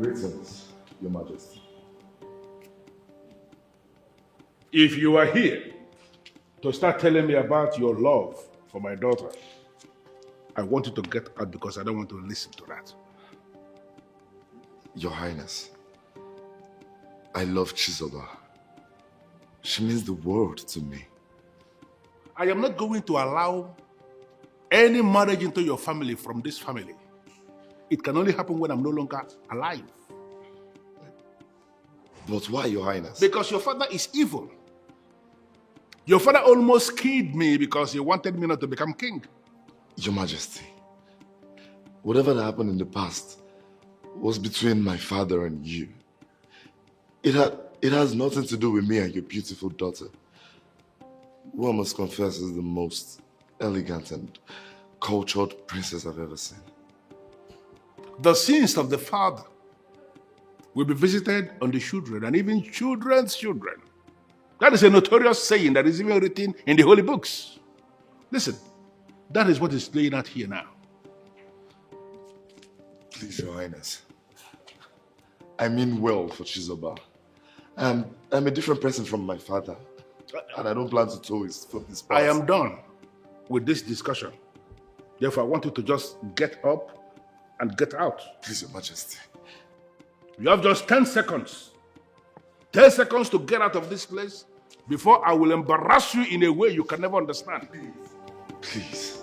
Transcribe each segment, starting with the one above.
Greetings, Your Majesty. If you are here to start telling me about your love for my daughter, I want you to get out because I don't want to listen to that. Your Highness, I love Chizoba. She means the world to me. I am not going to allow any marriage into your family from this family. It can only happen when I'm no longer alive. But why, Your Highness? Because your father is evil. Your father almost killed me because he wanted me not to become king. Your Majesty, whatever that happened in the past was between my father and you. It has nothing to do with me and your beautiful daughter, who I must confess is the most elegant and cultured princess I've ever seen. The sins of the father will be visited on the children and even children's children. That is a notorious saying that is even written in the holy books. Listen, that is what is playing out here now. Please, Your Highness. I mean well for Chizoba. I'm a different person from my father, and I don't plan to toe his footsteps. I am done with this discussion. Therefore, I want you to just get up and get out. Please, Your Majesty. You have just 10 seconds. 10 seconds to get out of this place before I will embarrass you in a way you can never understand. Please.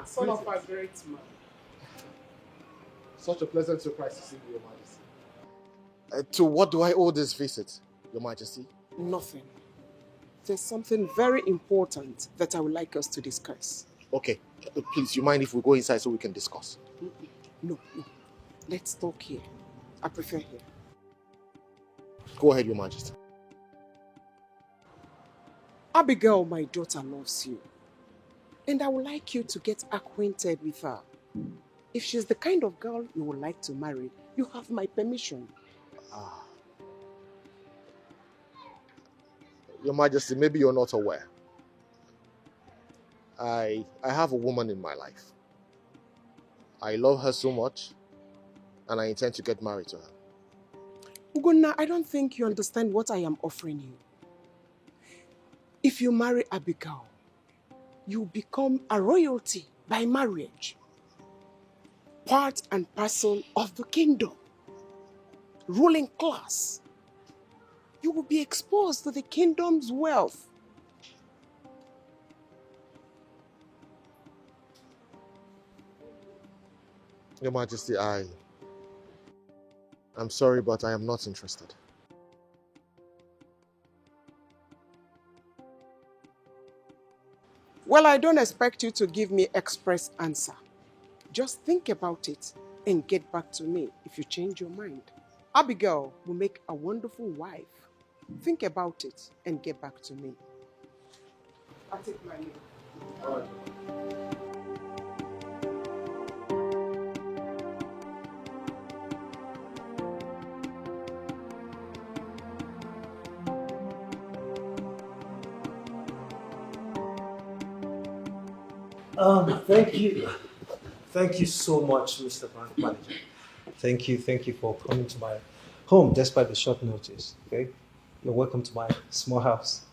Son of a great man. Such a pleasant surprise to see you, Your Majesty. To what do I owe this visit, Your Majesty? Nothing. There's something very important that I would like us to discuss. Okay, please, you mind if we go inside so we can discuss? No. Let's talk here. I prefer here. Go ahead, Your Majesty. Abigail, my daughter, loves you. And I would like you to get acquainted with her. If she's the kind of girl you would like to marry, you have my permission. Your Majesty, maybe you're not aware. I have a woman in my life. I love her so much, and I intend to get married to her. Ugonna, I don't think you understand what I am offering you. If you marry Abigail, you become a royalty by marriage. Part and parcel of the kingdom. Ruling class. You will be exposed to the kingdom's wealth. Your Majesty, I'm sorry, but I am not interested. Well, I don't expect you to give me express answer. Just think about it and get back to me if you change your mind. Abigail will make a wonderful wife. Think about it and get back to me. I'll take my leave. All right. Thank you. Thank you so much, Mr. Manager. Thank you for coming to my home despite the short notice. Okay, you're welcome to my small house.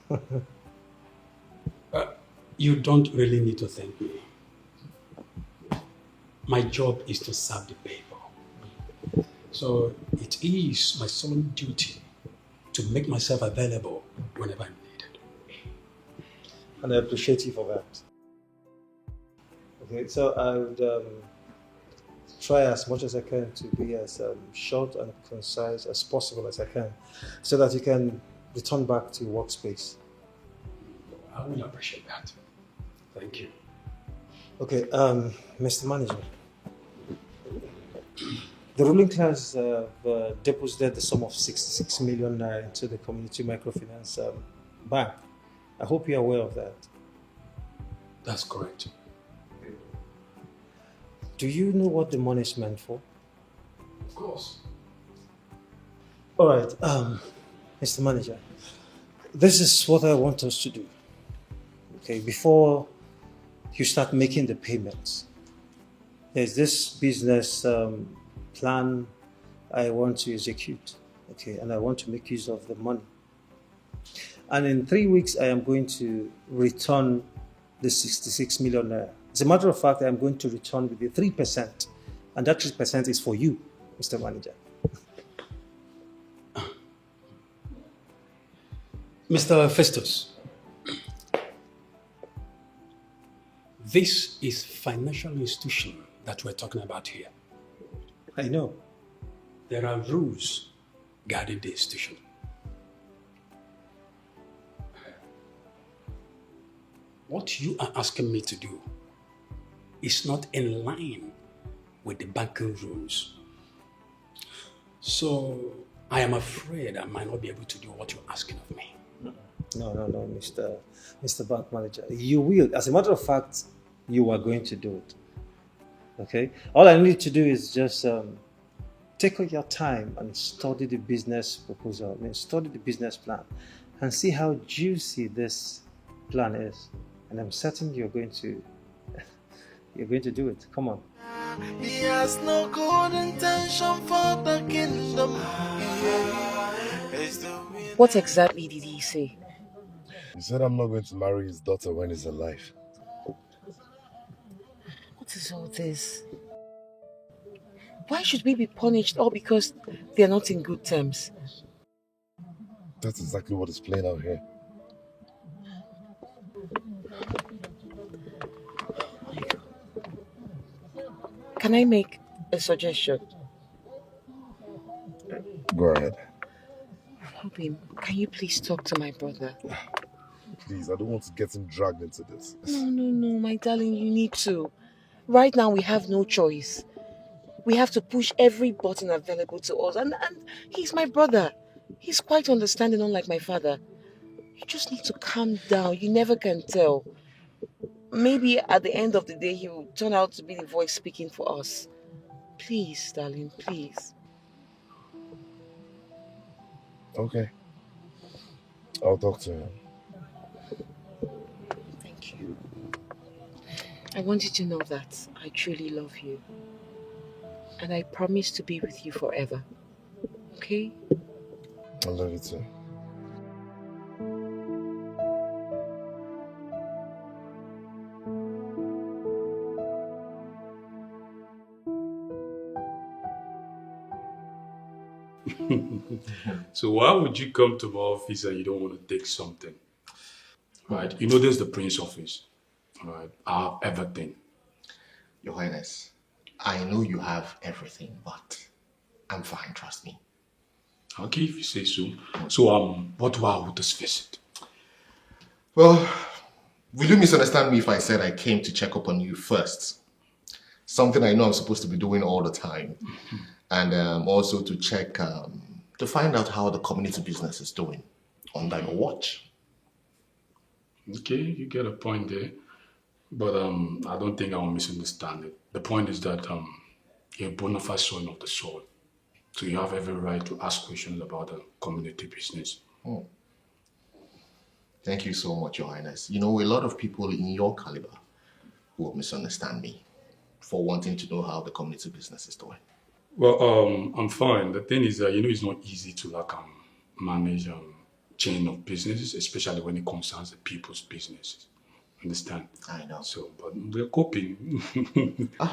You don't really need to thank me. My job is to serve the people. So it is my solemn duty to make myself available whenever I'm needed. And I appreciate you for that. Okay, so I would try as much as I can to be as short and concise as possible as I can, so that you can return back to your workspace. I will appreciate that. Thank you. Okay, Mr. Manager, The ruling class deposited the sum of 66 million naira into the community microfinance bank. I hope you're aware of that. That's correct. Do you know what the money is meant for? Of course. All right, Mr. Manager, this is what I want us to do. Okay, before you start making the payments, there's this business plan I want to execute. Okay, and I want to make use of the money. And in 3 weeks, I am going to return the 66 million naira. As a matter of fact, I am going to return with the 3%, and that 3% is for you, Mr. Manager. Mr. Festus, this is financial institution that we're talking about here. I know. There are rules guarding the institution. What you are asking me to do is not in line with the banking rules. So I am afraid I might not be able to do what you're asking of me. No, Mr. Bank Manager. You will. As a matter of fact, you are going to do it. Okay? All I need to do is just take all your time and study the business proposal. Study the business plan and see how juicy this plan is. And I'm certain you're going to do it. Come on. He has no good intention for the kingdom. What exactly did he say? He said I'm not going to marry his daughter when he's alive. What is all this? Why should we be punished all because they are not in good terms? That's exactly what is playing out here. Can I make a suggestion? Go ahead. Robin, can you please talk to my brother? Please, I don't want to get him dragged into this. No, my darling, you need to. Right now, we have no choice. We have to push every button available to us. And he's my brother. He's quite understanding, unlike my father. You just need to calm down. You never can tell. Maybe at the end of the day, he will turn out to be the voice speaking for us. Please, darling, please. Okay. I'll talk to him. Thank you. I want you to know that I truly love you. And I promise to be with you forever. Okay? I love you too. So why would you come to my office and you don't want to take something? Right? You know there's the Prince office. Right? I have everything. Your Highness, I know you have everything, but I'm fine, trust me. Okay, if you say so. So what do I owe this visit? Well, will you misunderstand me if I said I came to check up on you first? Something I know I'm supposed to be doing all the time. And also to check, to find out how the community business is doing under your watch. Okay, you get a point there. But I don't think I will misunderstand it. The point is that you're a bona fide son of the soil. So you have every right to ask questions about the community business. Oh. Thank you so much, Your Highness. You know, a lot of people in your caliber will misunderstand me for wanting to know how the community business is doing. Well, I'm fine. The thing is that, it's not easy to manage chain of businesses, especially when it concerns the people's businesses. Understand? I know. So, but we're coping.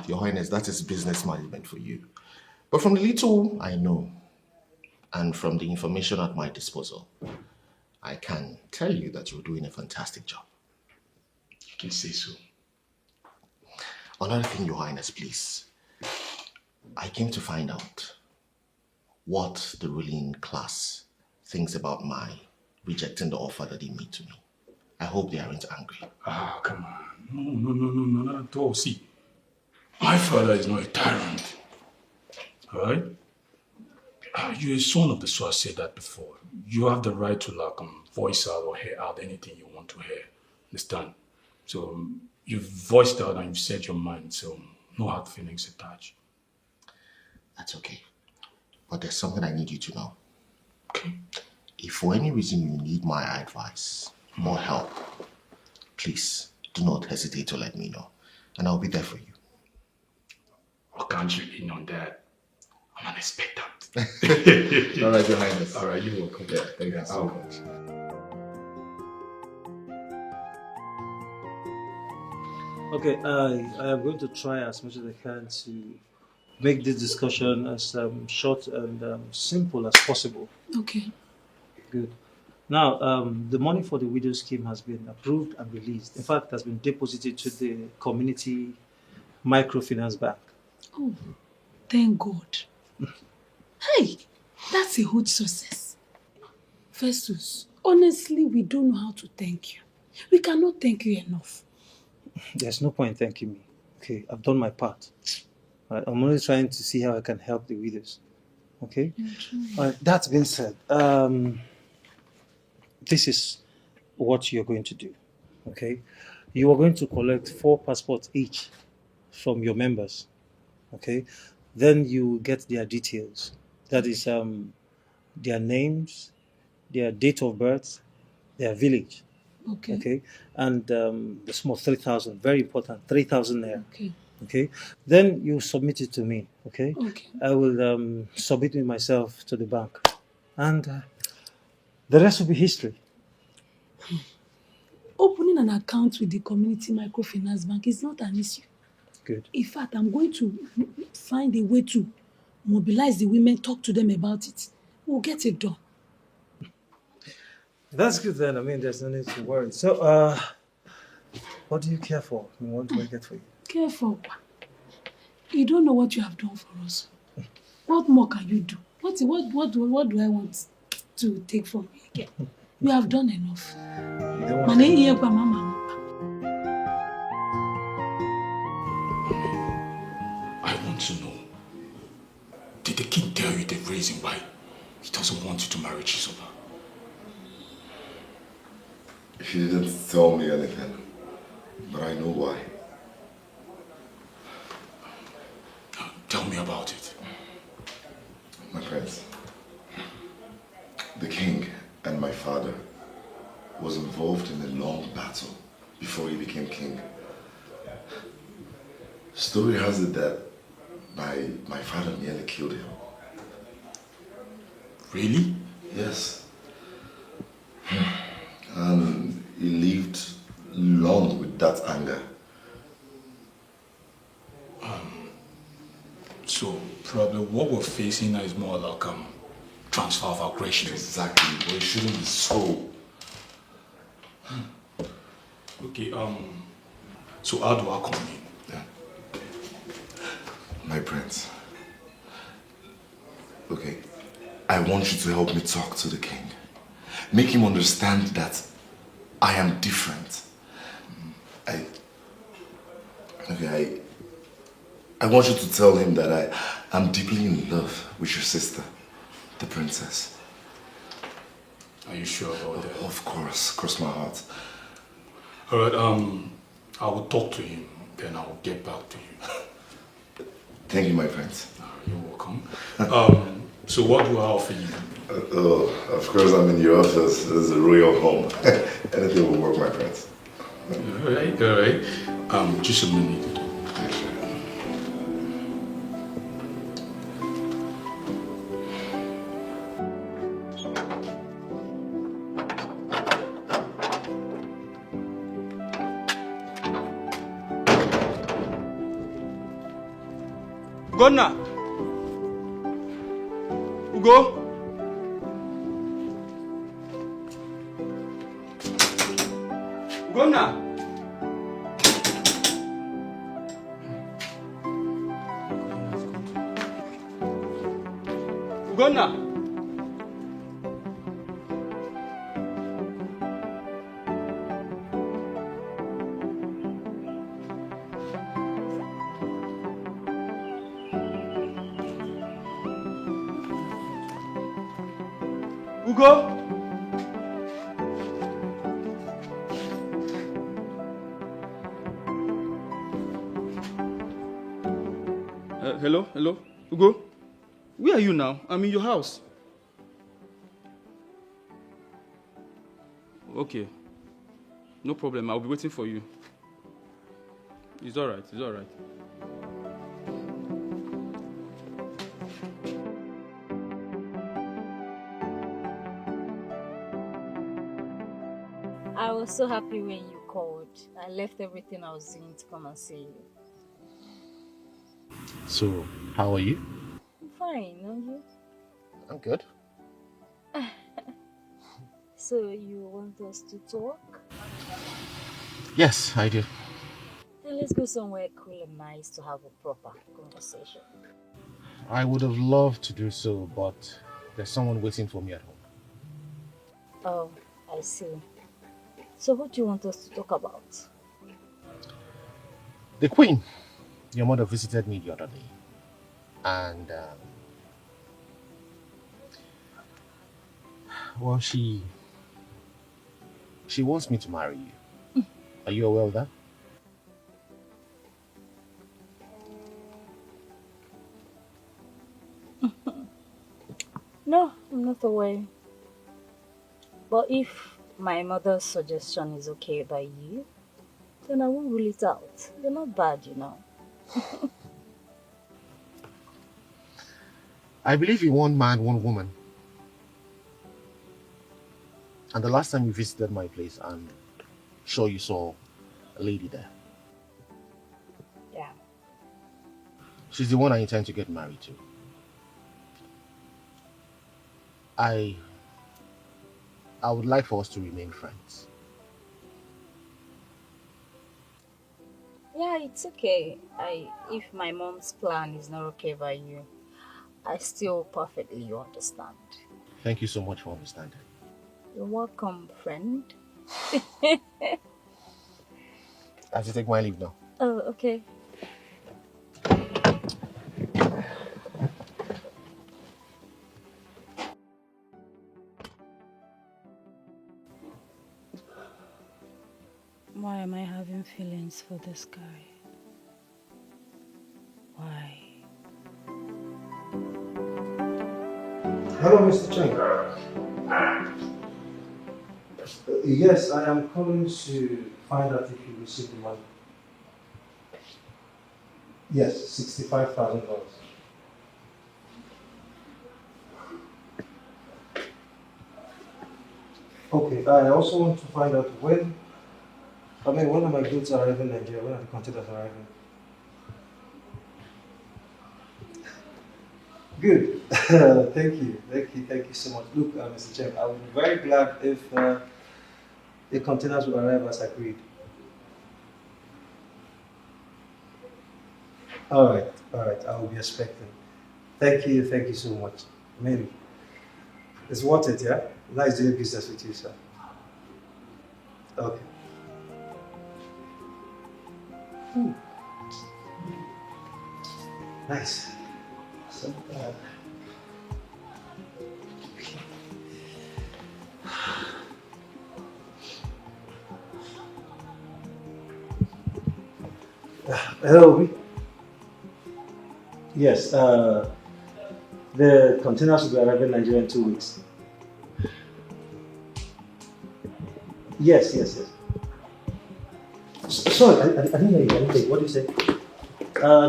Your Highness, that is business management for you. But from the little I know, and from the information at my disposal, I can tell you that you're doing a fantastic job. You can say so. Another thing, Your Highness, please. I came to find out what the ruling class thinks about my rejecting the offer that they made to me. I hope they aren't angry. Ah, come on. No, not at all. See, my father is not a tyrant. Alright? You're a son of the soil, I said that before. You have the right to voice out or hear out anything you want to hear. Understand? So you've voiced out and you've said your mind, so no hard feelings attached. That's okay. But there's something I need you to know. Okay. If for any reason you need my advice or help, please do not hesitate to let me know. And I'll be there for you. Why can't you in on that? I'm an expectant. All right, Your Highness. All right, you're welcome. Yeah, thank you so much. Okay, I am going to try as much as I can to make this discussion as short and simple as possible. Okay. Good. Now, the money for the widow scheme has been approved and released. In fact, it has been deposited to the community microfinance bank. Oh, thank God. Hey, that's a huge success. Festus, honestly, we don't know how to thank you. We cannot thank you enough. There's no point thanking me. Okay, I've done my part. Right, I'm only trying to see how I can help the widows. Okay? That being said, this is what you're going to do. Okay? You are going to collect 4 passports each from your members. Okay? Then you get their details. That is their names, their date of birth, their village. Okay. Okay? And the small 3,000, very important, 3,000 naira. Okay. Okay? Then you submit it to me. Okay? Okay. I will submit it myself to the bank. And the rest will be history. Opening an account with the community microfinance bank is not an issue. Good. In fact, I'm going to find a way to mobilize the women, talk to them about it. We'll get it done. That's good then. I mean, there's no need to worry. So, what do you care for? I mean, what do I get for you? Care for what? You don't know what you have done for us. What more can you do? What do I want to take from you again? You have done enough. You don't want I want to know, did the king tell you the reason why he doesn't want you to marry Chisoba? He didn't tell me anything, but I know why. Tell me about it. My prince, the king and my father was involved in a long battle before he became king. Story has it that my father nearly killed him. Really? Yes. And he lived long with that anger. So probably what we're facing now is more like transfer of aggression. Exactly, but it shouldn't be so. Okay, so how do I come in? My prince. Okay, I want you to help me talk to the king. Make him understand that I am different. I want you to tell him that I'm deeply in love with your sister, the princess. Are you sure about that? Of course, cross my heart. All right, I will talk to him, then I will get back to you. Thank you, my friends. You're welcome. So what do I offer you? Of course, I'm in your office. This is a royal home. Anything will work, my friends. All right. Just a minute. Gonna. Ugo. Gonna. Gonna. Ugo? Hello? Hello? Ugo? Where are you now? I'm in your house. Okay. No problem. I'll be waiting for you. It's alright. It's alright. I was so happy when you called. I left everything I was doing to come and see you. So, how are you? I'm fine, are you? I'm good. So you want us to talk? Yes, I do. Then let's go somewhere cool and nice to have a proper conversation. I would have loved to do so, but there's someone waiting for me at home. Oh, I see. So what do you want us to talk about? The Queen, your mother visited me the other day. And, well, she wants me to marry you. Are you aware of that? No, I'm not aware. But if my mother's suggestion is okay by you, then I won't rule it out. You're not bad, you know. I believe in one man, one woman. And the last time you visited my place, I'm sure you saw a lady there. Yeah. She's the one I intend to get married to. I would like for us to remain friends. Yeah, it's okay. If my mom's plan is not okay by you, I still perfectly understand. Thank you so much for understanding. You're welcome, friend. I have to take my leave now. Oh, okay. Why am I having feelings for this guy? Why? Hello, Mr. Cheng. Yes, I am calling to find out if you received the money. Yes, $65,000. Okay, I also want to find out when are my goods arriving in Nigeria? When are the containers arriving? Good. Thank you so much. Look, Mr. Chen, I would be very glad if the containers will arrive as agreed. All right, I will be expecting. Thank you so much. Maybe. It's worth it, yeah? Nice doing business with you, sir. Okay. Nice. So, hello, Obi. Yes, the containers will be arriving in Nigeria in 2 weeks. Yes. Sorry, I didn't hear you. What do you say?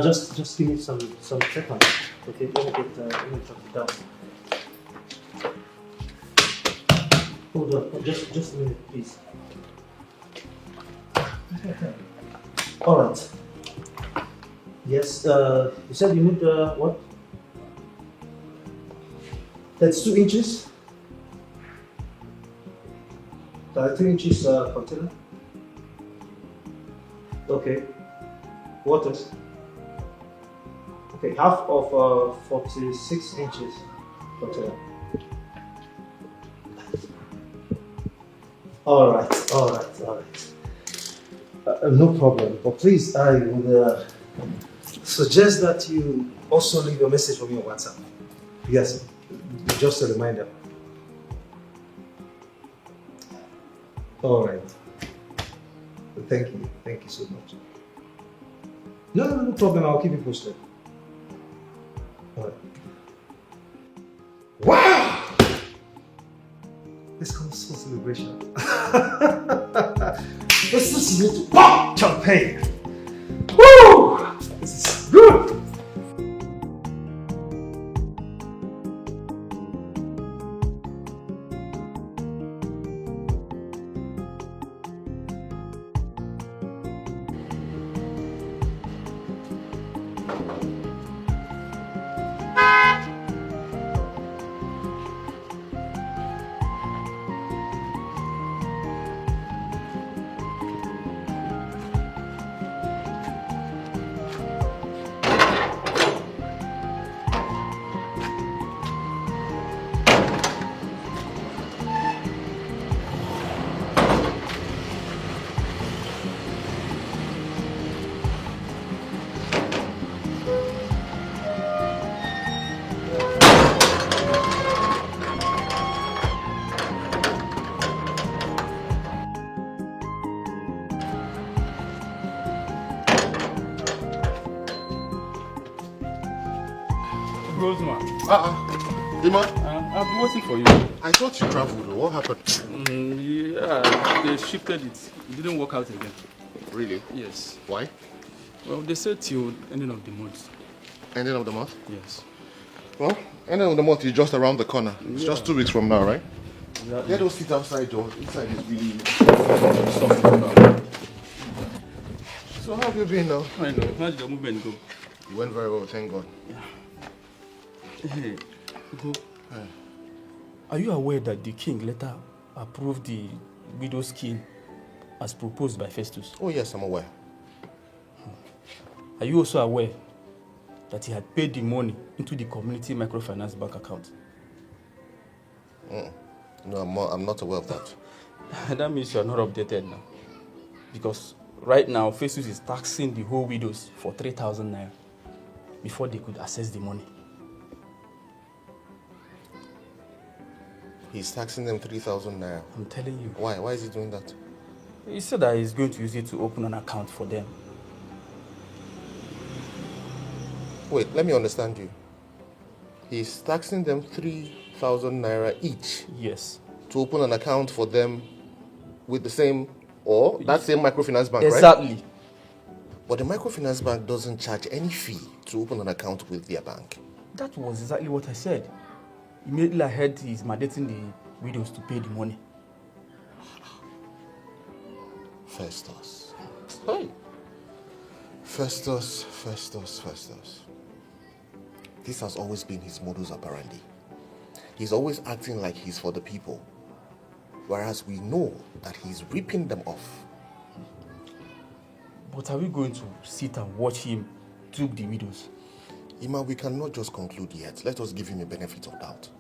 Just give me some seconds. Okay, let me drop it down. Hold on, just a minute, please. All right. Yes, you said you need what? That's 2 inches. 3 inches container. Okay. What else? Okay, half of 46 inches container. All right. No problem. But please, I would suggest that you also leave a message for me on WhatsApp. Yes, just a reminder. All right. Thank you. Thank you so much. No problem. I'll keep you posted. All right. Wow! This comes for celebration. This is need to pop champagne. Woo! This is good. Ima? I've been waiting for you. I thought you traveled. What happened? Yeah, they shifted it. It didn't work out again. Really? Yes. Why? Well, they said till ending of the month. Ending of the month? Yes. Well, ending of the month is just around the corner. It's just 2 weeks from now, right? Exactly. Let those sit outside, Joe. Inside is really... So how have you been now? I know. How did your movement go? You went very well, thank God. Hey, go. Are you aware that the king later approved the widow's scheme as proposed by Festus? Oh yes, I'm aware. Are you also aware that he had paid the money into the community microfinance bank account? No, I'm not aware of that. That means you are not updated now. Because right now, Festus is taxing the whole widows for 3,000 naira before they could access the money. He's taxing them 3,000 naira. I'm telling you. Why? Why is he doing that? He said that he's going to use it to open an account for them. Wait, let me understand you. He's taxing them 3,000 naira each. Yes. To open an account for them with the same, or that same microfinance bank, exactly. Right? But the microfinance bank doesn't charge any fee to open an account with their bank. That was exactly what I said. Immediately I heard he's mandating the widows to pay the money. Festus. Hey. Festus. This has always been his modus operandi. He's always acting like he's for the people, whereas we know that he's ripping them off. But are we going to sit and watch him dupe the widows? Ima, we cannot just conclude yet. Let us give him a benefit of doubt.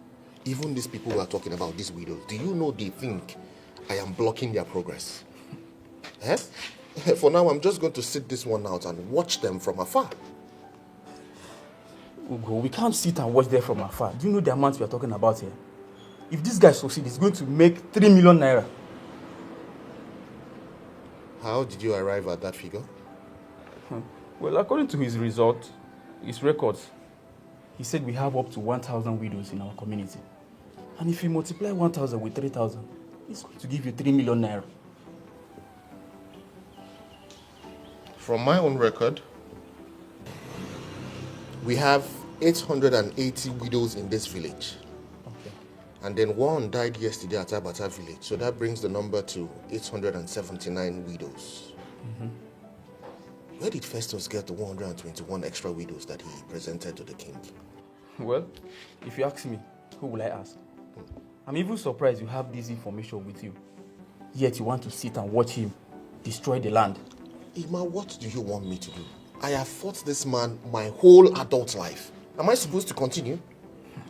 Even these people who are talking about these widows, do you know they think I am blocking their progress? Eh? For now, I'm just going to sit this one out and watch them from afar. Ugo, we can't sit and watch them from afar. Do you know the amount we are talking about here? If this guy succeeds, he's going to make 3 million naira. How did you arrive at that figure? Well, according to his records, he said we have up to 1,000 widows in our community. And if you multiply 1,000 with 3,000, it's going to give you 3 million naira. From my own record, we have 880 widows in this village. Okay. And then one died yesterday at Abata village. So that brings the number to 879 widows. Mm-hmm. Where did Festus get the 121 extra widows that he presented to the king? Well, if you ask me, who will I ask? I'm even surprised you have this information with you. Yet you want to sit and watch him destroy the land. Ima, what do you want me to do? I have fought this man my whole adult life. Am I supposed to continue?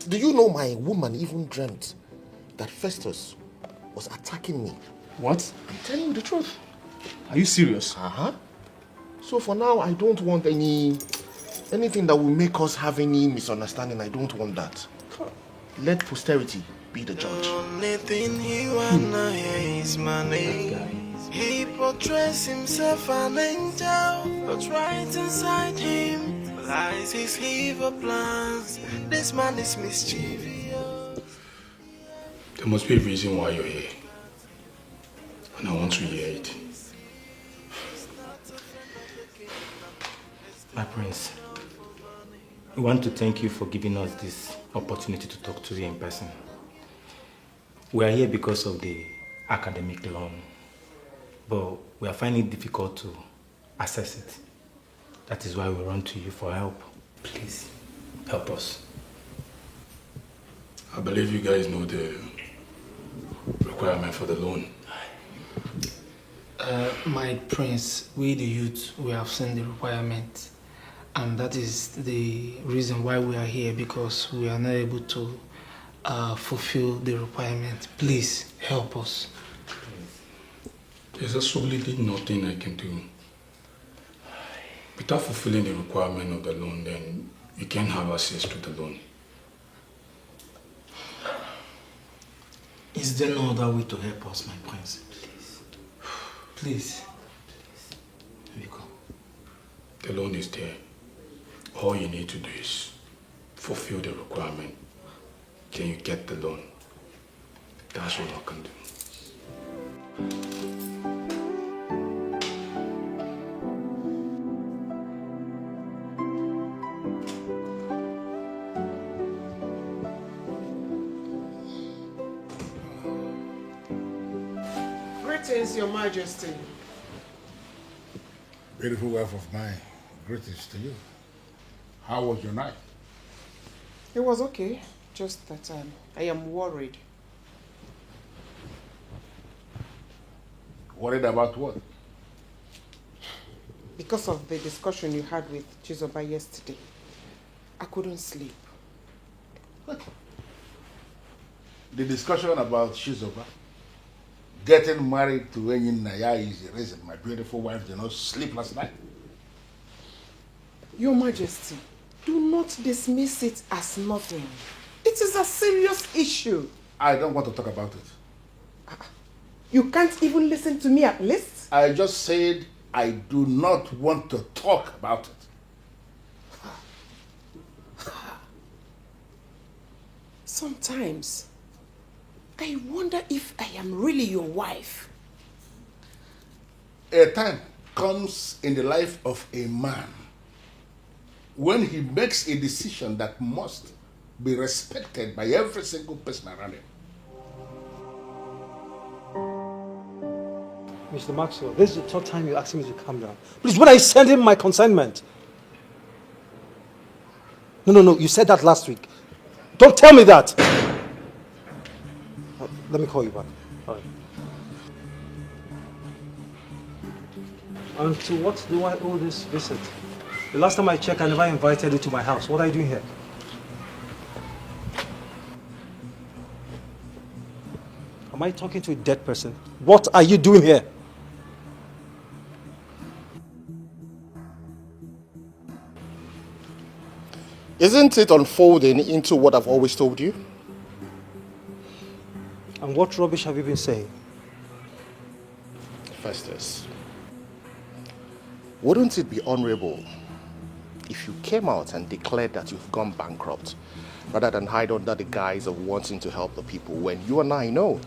Do you know my woman even dreamt that Festus was attacking me? What? I'm telling you the truth. Are you serious? Uh-huh. So for now, I don't want anything that will make us have any misunderstanding. I don't want that. Let posterity be the judge. Only thing he wanna hear is my name. He portrays himself an angel, but right inside him lies his evil plans. This man is mischievous. There must be a reason why you're here. And I want to hear it. My prince, we want to thank you for giving us this opportunity to talk to you in person. We are here because of the academic loan, but we are finding it difficult to access it. That is why we run to you for help. Please, help us. I believe you guys know the requirement for the loan. My prince, we the youth, we have seen the requirement. And that is the reason why we are here, because we are not able to fulfill the requirement. Please help us. There's absolutely nothing I can do. Without fulfilling the requirement of the loan, then you can't have access to the loan. Is there no other way to help us, my prince? Please. Please. Here we go. The loan is there. All you need to do is fulfill the requirement. Can you get the loan? That's all I can do. Greetings, Your Majesty. Beautiful wife of mine, greetings to you. How was your night? It was okay, just that I am worried. Worried about what? Because of the discussion you had with Chizoba yesterday. I couldn't sleep. The discussion about Chizoba getting married to Enyin Naya is the reason my beautiful wife did not sleep last night. Your Majesty, do not dismiss it as nothing. It is a serious issue. I don't want to talk about it. You can't even listen to me at least? I just said I do not want to talk about it. Sometimes, I wonder if I am really your wife. A time comes in the life of a man when he makes a decision that must be respected by every single person around him. Mr. Maxwell, this is the third time you're asking me to calm down. Please, when I send him my consignment. No, you said that last week. Don't tell me that. Let me call you back. All right. And to what do I owe this visit? The last time I checked, I never invited you to my house. What are you doing here? Am I talking to a dead person? What are you doing here? Isn't it unfolding into what I've always told you? And what rubbish have you been saying? Festus, wouldn't it be honorable if you came out and declared that you've gone bankrupt rather than hide under the guise of wanting to help the people when you and I know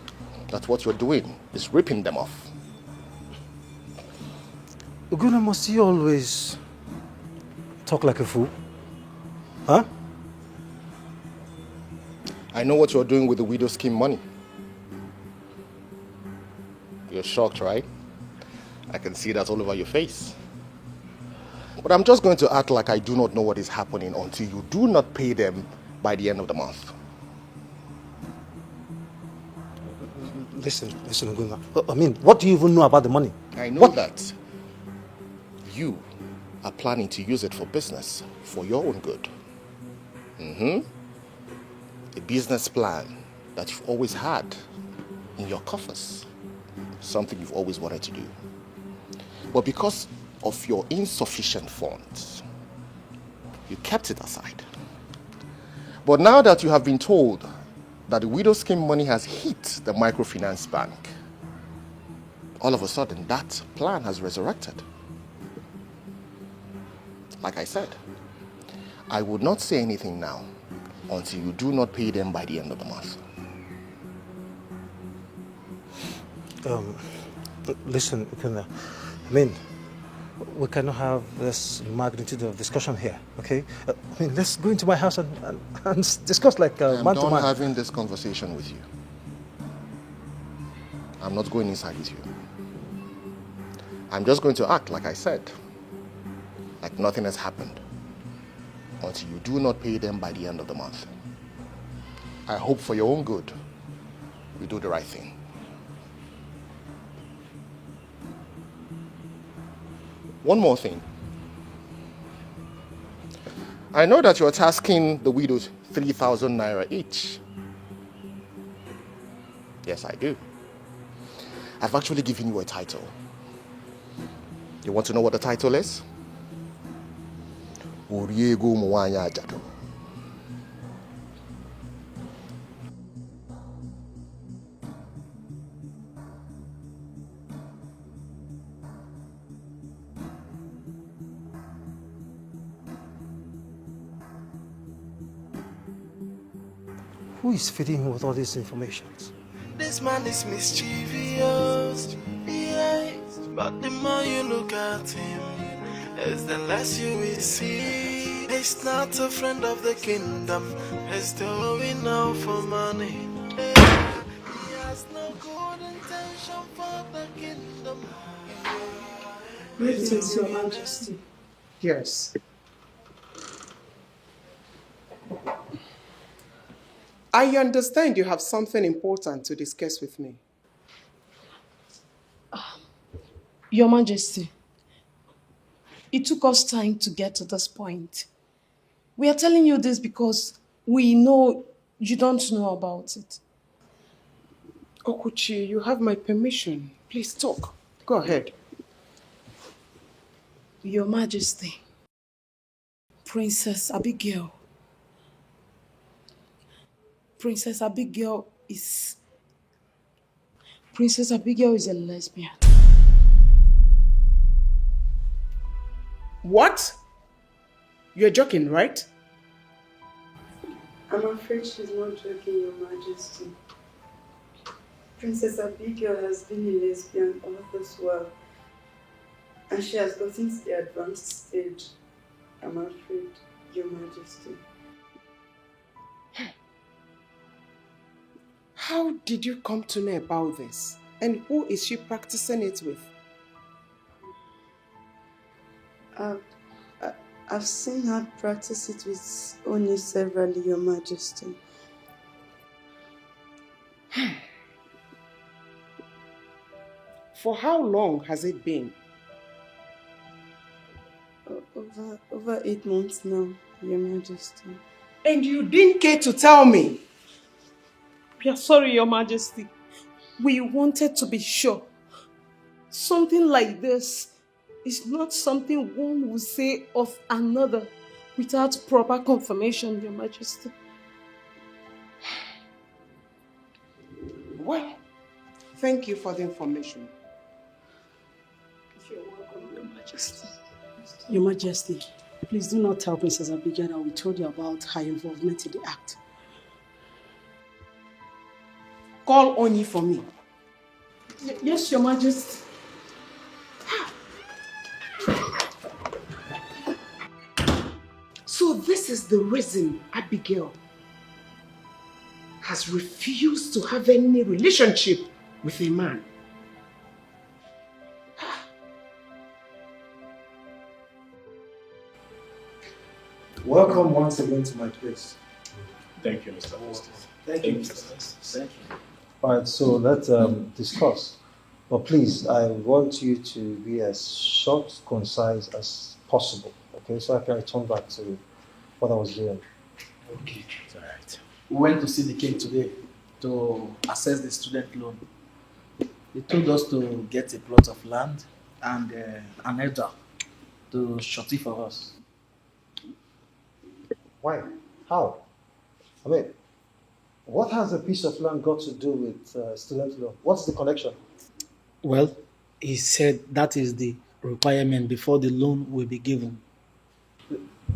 that what you're doing is ripping them off? Uguna, must you always talk like a fool? Huh? I know what you're doing with the widow scheme money. You're shocked, right? I can see that all over your face. But I'm just going to act like I do not know what is happening until you do not pay them by the end of the month. Listen, Uguna. I mean, what do you even know about the money? I know that you are planning to use it for business, for your own good. A business plan that you've always had in your coffers. Something you've always wanted to do. But because of your insufficient funds, you kept it aside. But now that you have been told that the widow scheme money has hit the microfinance bank, all of a sudden that plan has resurrected. Like I said, I would not say anything now until you do not pay them by the end of the month. Listen, Ukuna, I mean, we cannot have this magnitude of discussion here, okay? I mean, let's go into my house and discuss like man to man. I'm done having this conversation with you. I'm not going inside with you. I'm just going to act, like I said, like nothing has happened until you do not pay them by the end of the month. I hope for your own good, you do the right thing. One more thing. I know that you're tasking the widows 3,000 naira each. Yes, I do. I've actually given you a title. You want to know what the title is? Uriego Mwanya Ajado. Who is feeding him with all these informations? This man is mischievous, yeah. But the more you look at him, is the less you will see. He's not a friend of the kingdom. He's doing all for money. He has no good intention for the kingdom. Greetings, Your Majesty. Yes. I understand you have something important to discuss with me. Your Majesty, it took us time to get to this point. We are telling you this because we know you don't know about it. Okuchi, you have my permission. Please talk. Go ahead. Your Majesty, Princess Abigail is a lesbian. What? You're joking, right? I'm afraid she's not joking, Your Majesty. Princess Abigail has been a lesbian all this while, and she has gotten to the advanced stage. I'm afraid, Your Majesty. How did you come to know about this? And who is she practicing it with? I've seen her practice it with Oni severally, Your Majesty. For how long has it been? Over 8 months now, Your Majesty. And you didn't care to tell me? We are sorry, Your Majesty. We wanted to be sure. Something like this is not something one would say of another without proper confirmation, Your Majesty. Well, thank you for the information. You're welcome, Your Majesty. Your Majesty, please do not tell Princess Abigail that we told you about her involvement in the act. Call Oni for me. Yes, Your Majesty. So this is the reason Abigail has refused to have any relationship with a man. Welcome once again to my place. Thank you, Mr. Festus. Thank you, Mr. Festus. Thank you. All right, so let's discuss. But please, I want you to be as short, concise as possible, okay? So I can return back to what I was doing. Okay, it's all right. We went to see the king today to assess the student loan. They told us to get a plot of land and an elder to shorty for us. Why? How? I mean, What has a piece of land got to do with student loan? What's the connection? Well, he said that is the requirement before the loan will be given.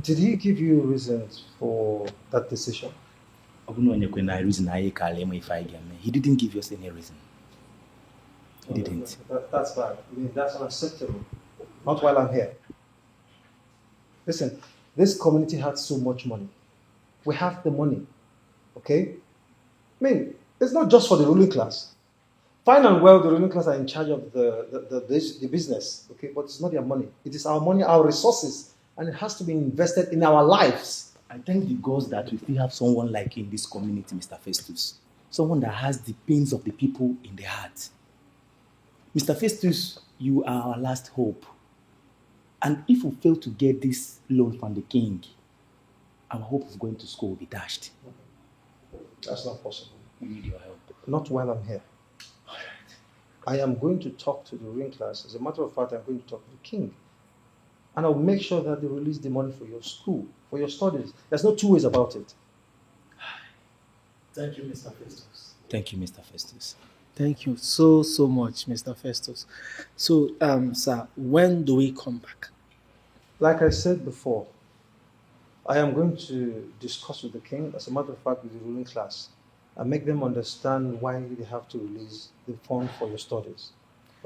Did he give you reasons for that decision? He didn't give us any reason. He didn't. That's bad. I mean, that's unacceptable. Not while I'm here. Listen, this community had so much money. We have the money. Okay? I mean, it's not just for the ruling class. Fine and well, the ruling class are in charge of the business. Okay? But it's not their money. It is our money, our resources, and it has to be invested in our lives. I thank the gods that we still have someone like you in this community, Mr. Festus. Someone that has the pains of the people in their heart. Mr. Festus, you are our last hope. And if we fail to get this loan from the king, our hope of going to school will be dashed. That's not possible. We need your help. Not while I'm here. I am going to talk to the ruling class. As a matter of fact, I'm going to talk to the king. And I'll make sure that they release the money for your school, for your studies. There's no two ways about it. Thank you, Mr. Festus. Thank you, Mr. Festus. Thank you so much, Mr. Festus. So, sir, when do we come back? Like I said before, I am going to discuss with the king, as a matter of fact, with the ruling class, and make them understand why they have to release the fund for your studies.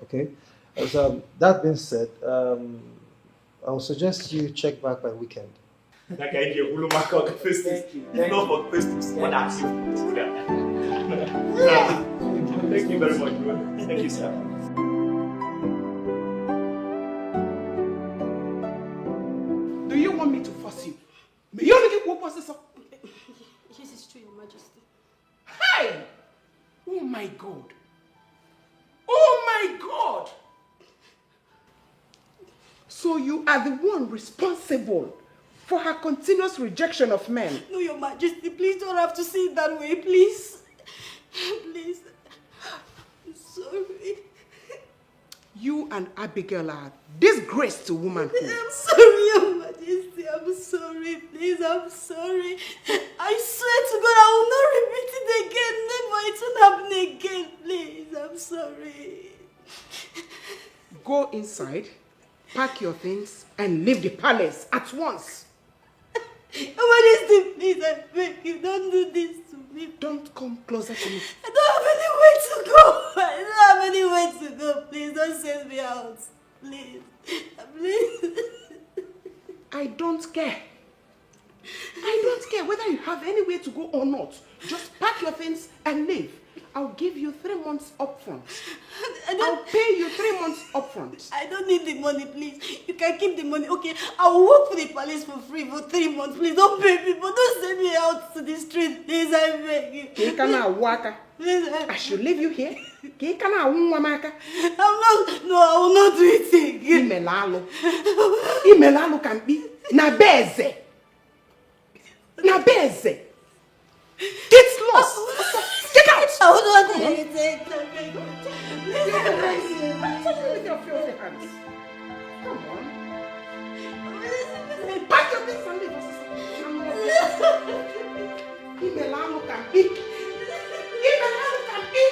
Okay? As that being said, I will suggest you check back by weekend. Thank you. Thank you very much. Thank you, sir. Do you want me to force you? Yes, it's true, Your Majesty. Hey! Oh my God! Oh my God! So you are the one responsible for her continuous rejection of men? No, Your Majesty, please don't have to say it that way, please. Please. I'm sorry. You and Abigail are disgrace to womanhood. I'm sorry, Your Majesty. I'm sorry. Please, I'm sorry. I swear to God, I will not repeat it again. Never, it won't happen again. Please, I'm sorry. Go inside, pack your things, and leave the palace at once. Your Majesty, please, I beg you, don't do this to me. Don't come closer to me. I don't have anywhere to go. I don't have anywhere to go. Please, don't send me out. Please. Please. I don't care. I don't care whether you have anywhere to go or not. Just pack your things and leave. I'll give you 3 months upfront. I'll pay you 3 months upfront. I don't need the money, please. You can keep the money. Okay, I will work for the palace for free for 3 months. Please don't pay people. Don't send me out to the street. Please, I beg you. Please, I should leave you here. I'm not. No, I will not do it again. Imelalo can be Nabeze. Nabeze. Get lost. Get out. I will not do it again. With your filthy hands. Come on. Pack your things and leave. Imelalo can be. Imelalo can be.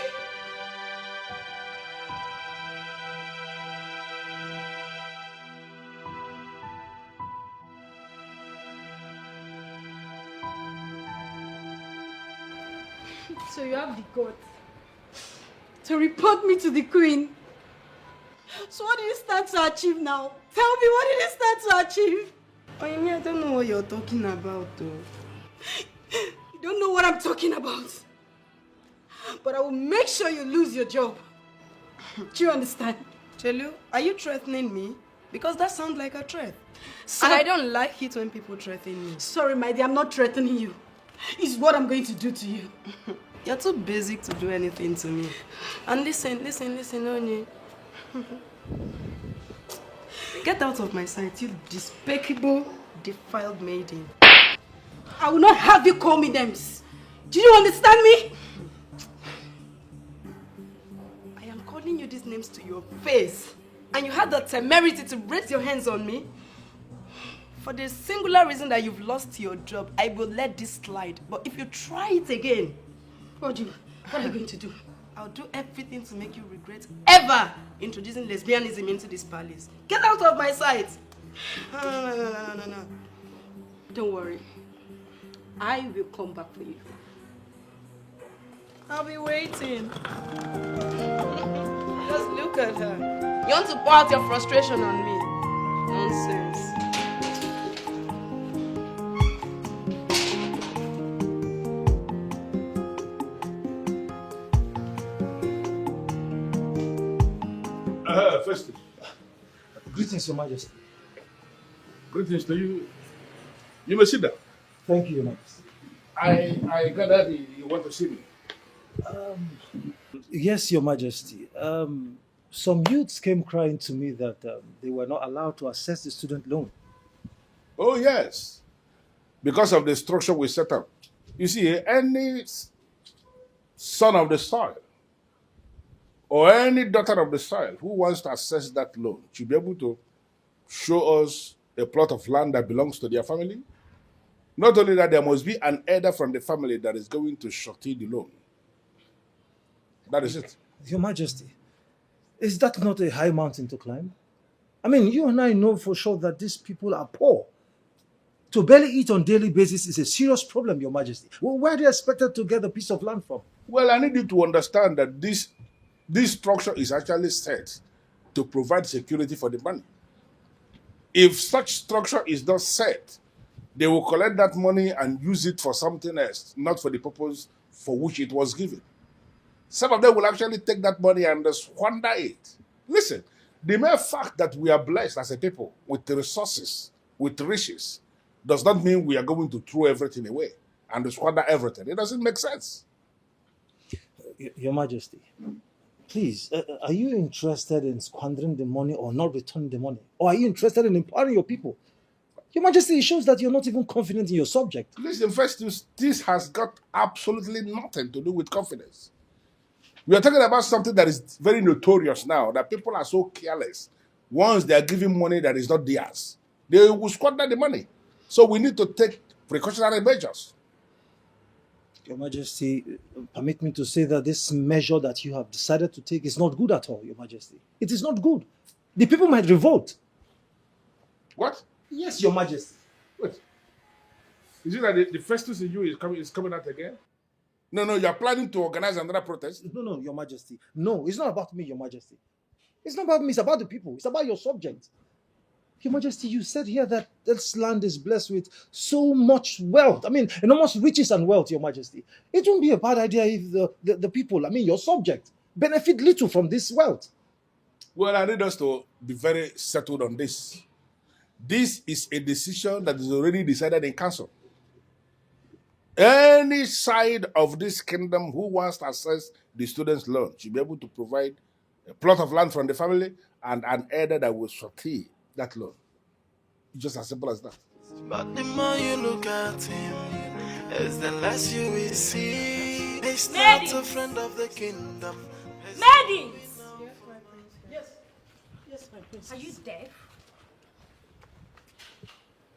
So you have the guts to report me to the queen. So what do you stand to achieve now? Tell me, what did you stand to achieve? I don't know what you're talking about, though. You don't know what I'm talking about. But I will make sure you lose your job. Do you understand? Chelu, are you threatening me? Because that sounds like a threat. So and I don't like it when people threaten me. Sorry, my dear, I'm not threatening you. It's what I'm going to do to you. You're too basic to do anything to me. And listen, Onye. Get out of my sight, you despicable, defiled maiden. I will not have you call me names. Do you understand me? I am calling you these names to your face. And you had the temerity to raise your hands on me? For the singular reason that you've lost your job, I will let this slide. But if you try it again, What are you going to do? I'll do everything to make you regret ever introducing lesbianism into this palace. Get out of my sight! No. Don't worry. I will come back for you. I'll be waiting. Just look at her. You want to pour out your frustration on me? Nonsense. Festus. Greetings, Your Majesty. Greetings to you. You may sit down. Thank you, Your Majesty. I gathered you want to see me. Yes, Your Majesty. Some youths came crying to me that they were not allowed to access the student loan. Oh, yes. Because of the structure we set up. You see, any son of the soil or any daughter of the soil who wants to access that loan should be able to show us a plot of land that belongs to their family. Not only that, there must be an elder from the family that is going to surety the loan. That is it. Your Majesty, is that not a high mountain to climb? I mean, you and I know for sure that these people are poor. To barely eat on a daily basis is a serious problem, Your Majesty. Well, where are they expected to get a piece of land from? Well, I need you to understand that this structure is actually set to provide security for the money. If such structure is not set, they will collect that money and use it for something else, not for the purpose for which it was given. Some of them will actually take that money and squander it. Listen, the mere fact that we are blessed as a people with the resources, with riches, does not mean we are going to throw everything away and squander everything. It doesn't make sense. Your Majesty, please, are you interested in squandering the money or not returning the money? Or are you interested in empowering your people? Your Majesty, it shows that you're not even confident in your subject. Listen, Festus, this has got absolutely nothing to do with confidence. We are talking about something that is very notorious now, that people are so careless. Once they are giving money that is not theirs, they will squander the money. So we need to take precautionary measures. Your Majesty, permit me to say that this measure that you have decided to take is not good at all, Your Majesty. It is not good. The people might revolt. What? Yes, Your Majesty. Wait. Is it that the Festus in you is coming out again? No, you are planning to organize another protest? No, Your Majesty. No, it's not about me, Your Majesty. It's not about me, it's about the people. It's about your subject. Your Majesty, you said here that this land is blessed with so much wealth. I mean, enormous riches and wealth, Your Majesty. It wouldn't be a bad idea if the people, I mean, your subject, benefit little from this wealth. Well, I need us to be very settled on this. This is a decision that is already decided in council. Any side of this kingdom who wants to access the student's loan should be able to provide a plot of land from the family and an elder that will surety that loan. It's just as simple as that. But the more you look at him, is the less you will see. He's not a friend of the kingdom. Maddie! Yes, my princess. Are you deaf?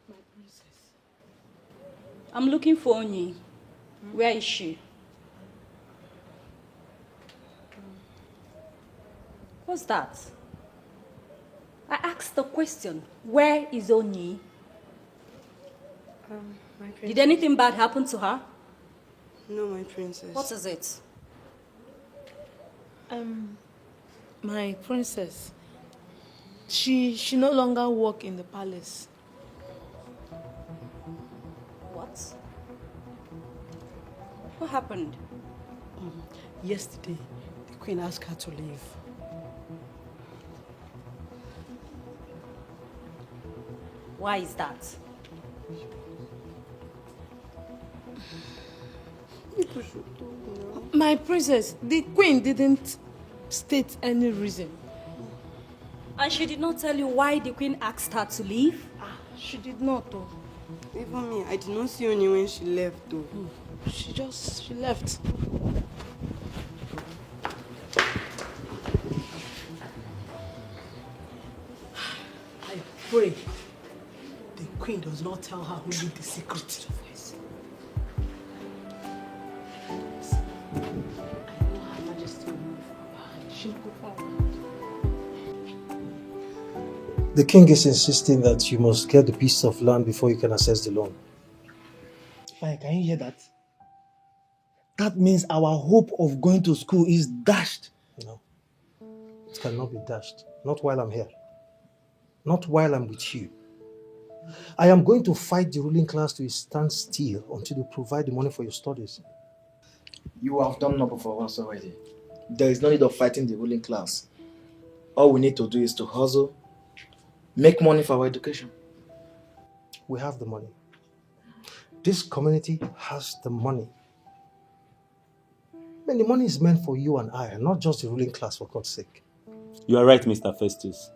My princess. I'm looking for Oni. Where is she? What's that? I asked the question. Where is Oni? My princess. Did anything bad happen to her? No, my princess. What is it? My princess. She no longer works in the palace. What? What happened? Yesterday, the queen asked her to leave. Why is that? My princess, the queen didn't state any reason. And she did not tell you why the queen asked her to leave? She did not, though. Even me, I did not see Oni when she left, though. She left. I pray the queen does not tell her who leaked the secret. The king is insisting that you must get the piece of land before you can access the loan. Fine, can you hear that? That means our hope of going to school is dashed. No. It cannot be dashed. Not while I'm here. Not while I'm with you. I am going to fight the ruling class to a standstill until they provide the money for your studies. You have done enough for us already. There is no need of fighting the ruling class. All we need to do is to hustle, make money for our education. We have the money. This community has the money. I mean, the money is meant for you and I, not just the ruling class, for God's sake. You are right, Mr. Festus.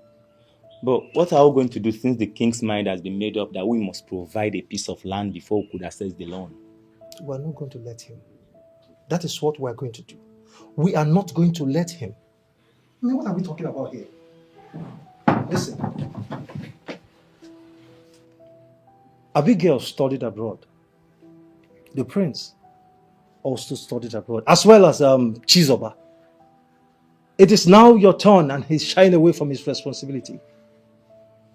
But what are we going to do since the king's mind has been made up that we must provide a piece of land before we could access the loan? We are not going to let him. That is what we are going to do. We are not going to let him. I mean, what are we talking about here? Listen. Abigail studied abroad. The prince also studied abroad, as well as Chizoba. It is now your turn and he's shying away from his responsibility.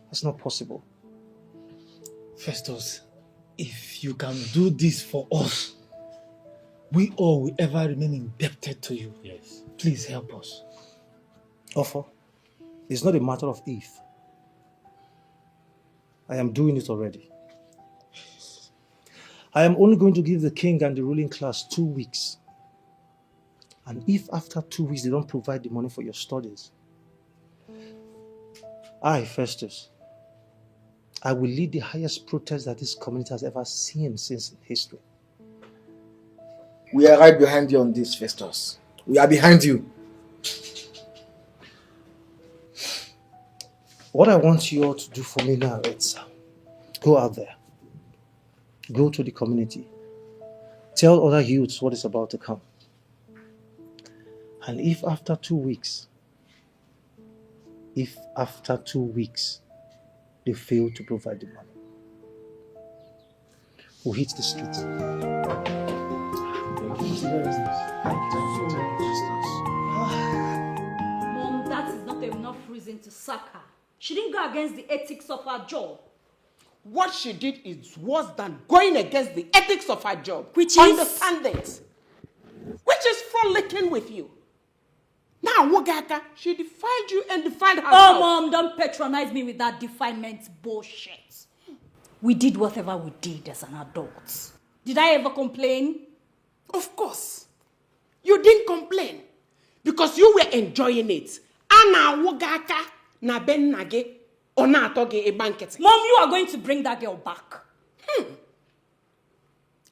That's not possible. Festus, if you can do this for us, we all will ever remain indebted to you. Yes. Please help us. Offer, it's not a matter of if. I am doing it already. I am only going to give the king and the ruling class 2 weeks. And if after 2 weeks they don't provide the money for your studies, I, Festus, I will lead the highest protest that this community has ever seen since history. We are right behind you on this, Festus. We are behind you. What I want you all to do for me now is go out there. Go to the community. Tell other youths what is about to come. And if after 2 weeks, they fail to provide the money, we'll hit the streets. Mom, that is not enough reason to sack her. She didn't go against the ethics of her job. What she did is worse than going against the ethics of her job. Which is? Understand it. Which is frolicking with you. Now, Wogaka, she defied you and defied herself. Oh, Mom, don't patronize me with that defilement bullshit. We did whatever we did as an adult. Did I ever complain? Of course. You didn't complain. Because you were enjoying it. Ana Wogaka na ben nage ona atoge e banket. Mom, you are going to bring that girl back.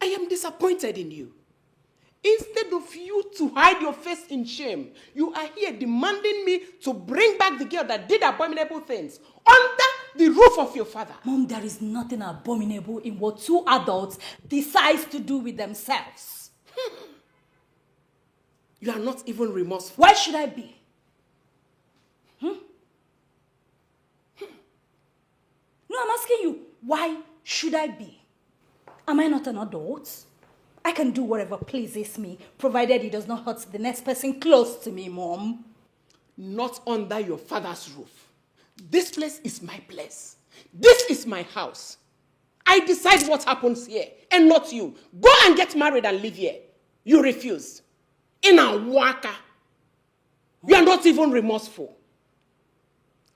I am disappointed in you. Instead of you to hide your face in shame, you are here demanding me to bring back the girl that did abominable things under the roof of your father. Mom, there is nothing abominable in what two adults decide to do with themselves. You are not even remorseful. Why should I be? No, I'm asking you, why should I be? Am I not an adult? I can do whatever pleases me, provided it does not hurt the next person close to me, Mom. Not under your father's roof. This place is my place. This is my house. I decide what happens here, and not you. Go and get married and live here. You refuse. In a waka. You are not even remorseful.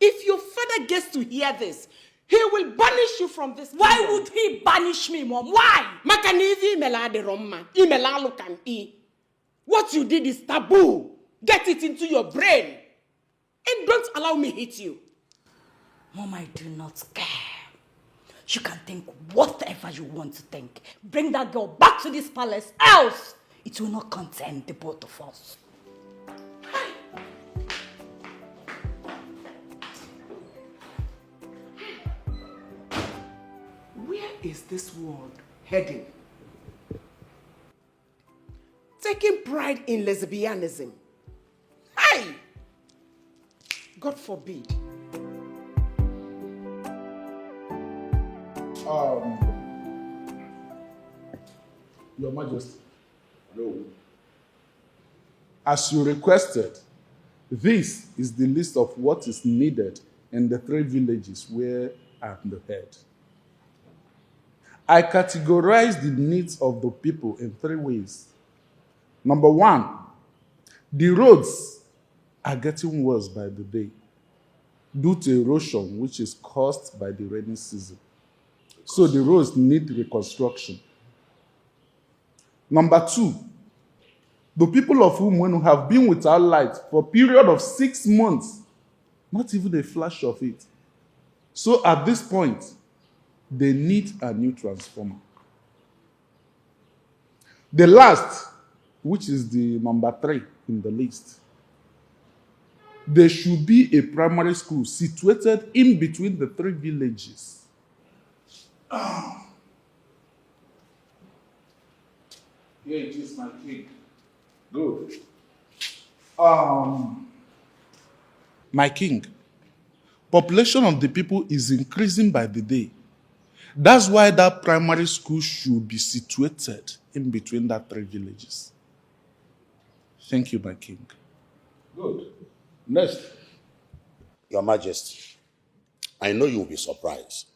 If your father gets to hear this, he will banish you from this kingdom. Why would he banish me, Mom? Why? What you did is taboo. Get it into your brain. And don't allow me hit you. Mom, I do not care. You can think whatever you want to think. Bring that girl back to this palace, else it will not contain the both of us. Where is this world heading? Taking pride in lesbianism. Hey! God forbid. Your Majesty, no. As you requested, This is the list of what is needed in the 3 villages where I'm the head. I categorize the needs of the people in 3 ways. Number 1, the roads are getting worse by the day due to erosion, which is caused by the rainy season. So the roads need reconstruction. Number 2, the people of Umwenu have been without light for a period of 6 months, not even a flash of it. So at this point, they need a new transformer. The last, which is the number 3 in the list, there should be a primary school situated in between the 3 villages. Here it is, my king. Good. My king, population of the people is increasing by the day. That's why that primary school should be situated in between that 3 villages. Thank you, my king. Good. Next. Your Majesty, I know you will be surprised.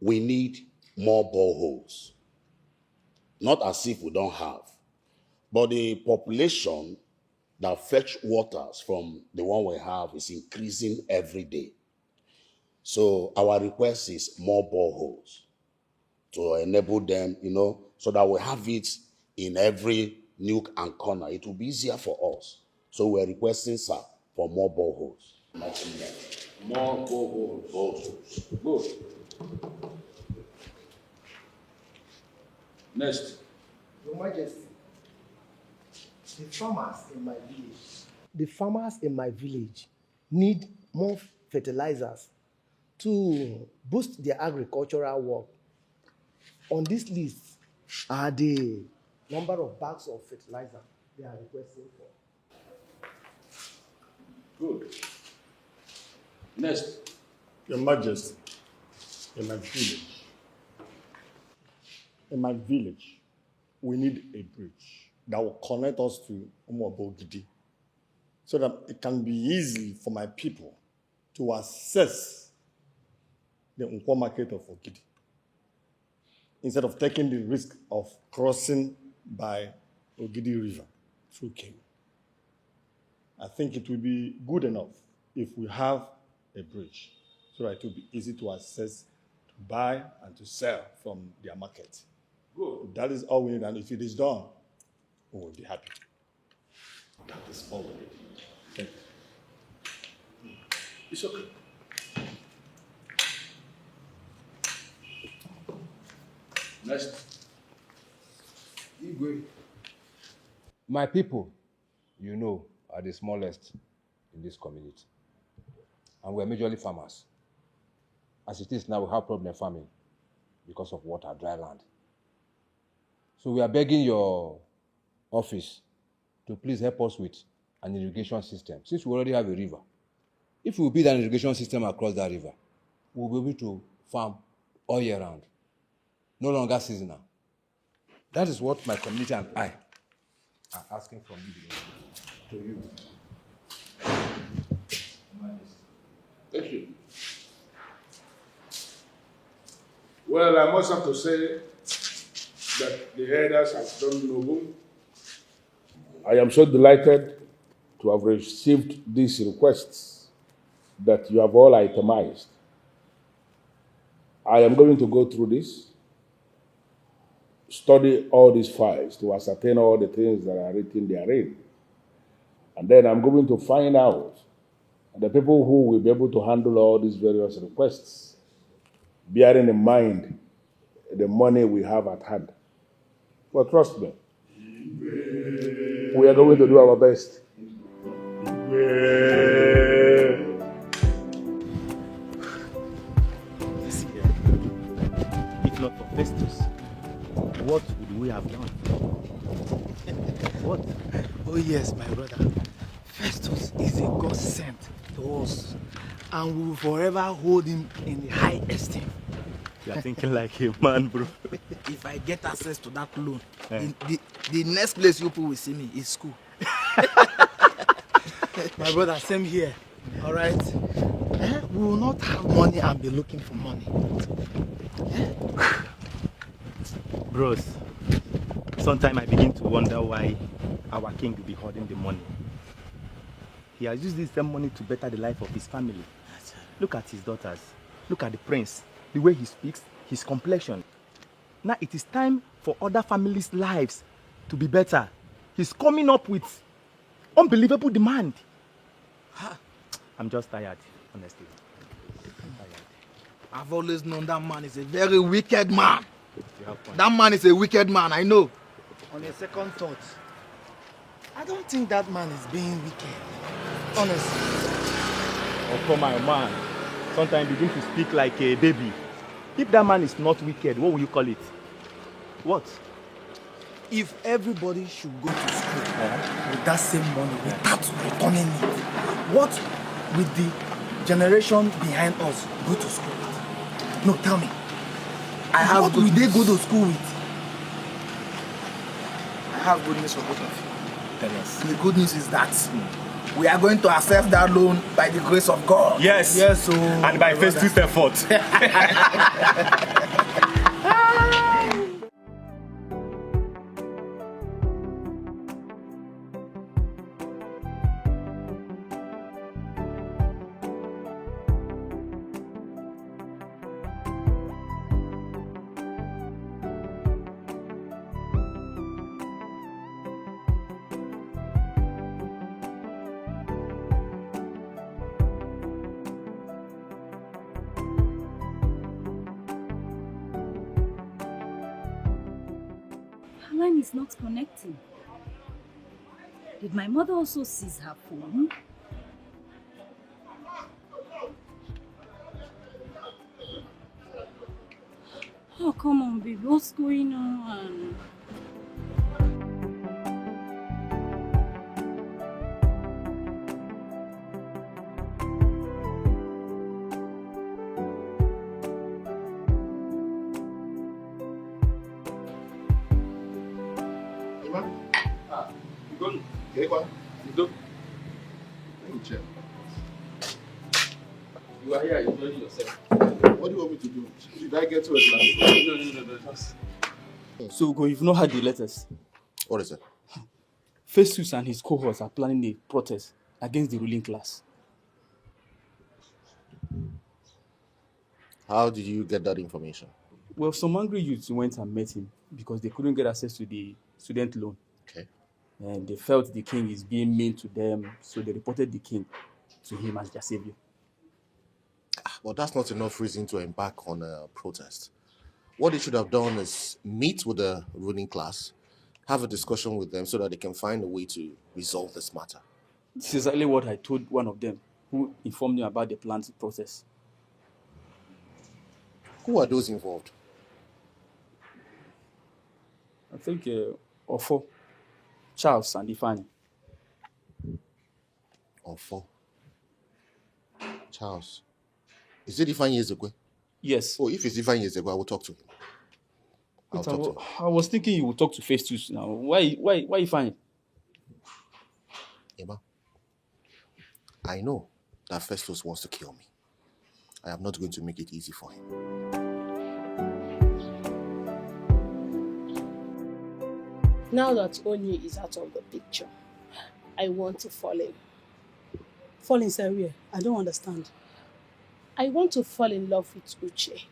We need more boreholes. Not as if we don't have, but the population that fetch waters from the one we have is increasing every day. So our request is more boreholes to enable them, so that we have it in every nook and corner. It will be easier for us. So we're requesting, sir, for more boreholes. More boreholes. Good. Next. Your Majesty, the farmers in my village need more fertilizers to boost their agricultural work. On this list are the number of bags of fertilizer they are requesting for. Good. Next. Your Majesty, in my village, we need a bridge that will connect us to Umuabogidi so that it can be easy for my people to access the Nkwo market of Ogidi instead of taking the risk of crossing by Ogidi River through Kenya. I think it will be good enough if we have a bridge so that it will be easy to access, to buy and to sell from their market. Good. That is all we need, and if it is done, we will be happy. That is all we need. Thank you. It's okay. Next. Igwe. My people, are the smallest in this community. And we're majorly farmers. As it is now, we have problem farming because of water, dry land. So we are begging your office to please help us with an irrigation system, since we already have a river. If we build an irrigation system across that river, we'll be able to farm all year round, no longer seasonal. That is what my community and I are asking from you to you. Thank you. Well, I must have to say that the elders have done noble. I am so delighted to have received these requests that you have all itemized. I am going to go through this, study all these files to ascertain all the things that are written therein. And then I'm going to find out the people who will be able to handle all these various requests, bearing in mind the money we have at hand. But trust me, we are going to do our best. If not for Festus, what would we have done? What? Oh yes, my brother. Festus is a God sent to us, and we will forever hold him in high esteem. You are thinking like a man, bro. If I get access to that loan, the next place you people will see me is school. My brother, same here. All right? We will not have money and be looking for money. Bros, sometimes I begin to wonder why our king will be hoarding the money. He has used this same money to better the life of his family. Look at his daughters. Look at the prince. The way he speaks, his complexion. Now it is time for other families' lives to be better. He's coming up with unbelievable demand. I'm just tired, honestly. I'm tired. I've always known that man is a very wicked man. You have fun. That man is a wicked man, I know. On a second thought, I don't think that man is being wicked. Honestly. Oh, come on, man. Sometimes begin to speak like a baby. If that man is not wicked, what will you call it? What? If everybody should go to school with that same money without returning it, what will the generation behind us go to school with? No, tell me. What will they go to school with? I have good news for both of you. Tell us. The good news is that we are going to accept that loan by the grace of God. Yes. Yes, so. And by Festus' effort. Line is not connecting. Did my mother also seize her phone? Oh, come on, baby. What's going on? You are here enjoying yourself. What do you want me to do? Did I get to it last? No. So, Ugo, you've not heard the letters. What is it? Festus and his cohorts are planning a protest against the ruling class. How did you get that information? Well, some angry youths went and met him because they couldn't get access to the student loan. Okay. And they felt the king is being mean to them, so they reported the king to him as their savior. But that's not enough reason to embark on a protest. What they should have done is meet with the ruling class, have a discussion with them so that they can find a way to resolve this matter. This is exactly what I told one of them who informed me about the planned protest. Who are those involved? I think Ofo, Charles, and Ifani. Ofo. Charles. Is it Ifani Ezekwe? Yes. Oh, if it's Ifani Ezekwe, I will talk to him. I was thinking you would talk to Festus now. Why Ifani? Emma, I know that Festus wants to kill me. I am not going to make it easy for him. Now that Onyi is out of the picture, I want to fall in. Fall in Sarian? I don't understand. I want to fall in love with Uche.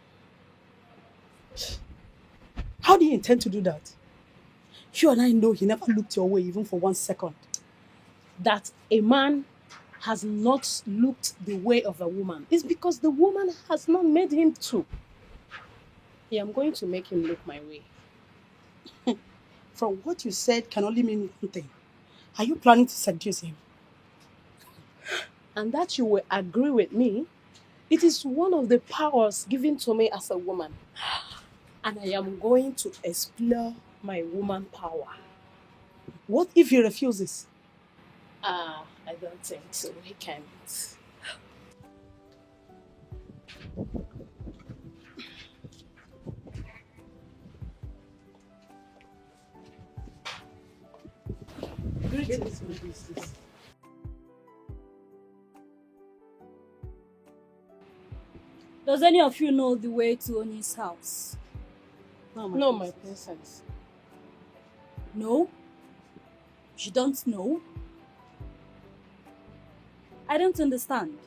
How do you intend to do that? You and I know he never looked your way even for 1 second. That a man has not looked the way of a woman is because the woman has not made him to. Yeah, I'm going to make him look my way. From what you said can only mean one thing. Are you planning to seduce him? And that you will agree with me, it is one of the powers given to me as a woman. And I am going to explore my woman power. What if he refuses? I don't think so. He can't. Does any of you know the way to Oni's house? No, my princess. No? You don't know? I don't understand.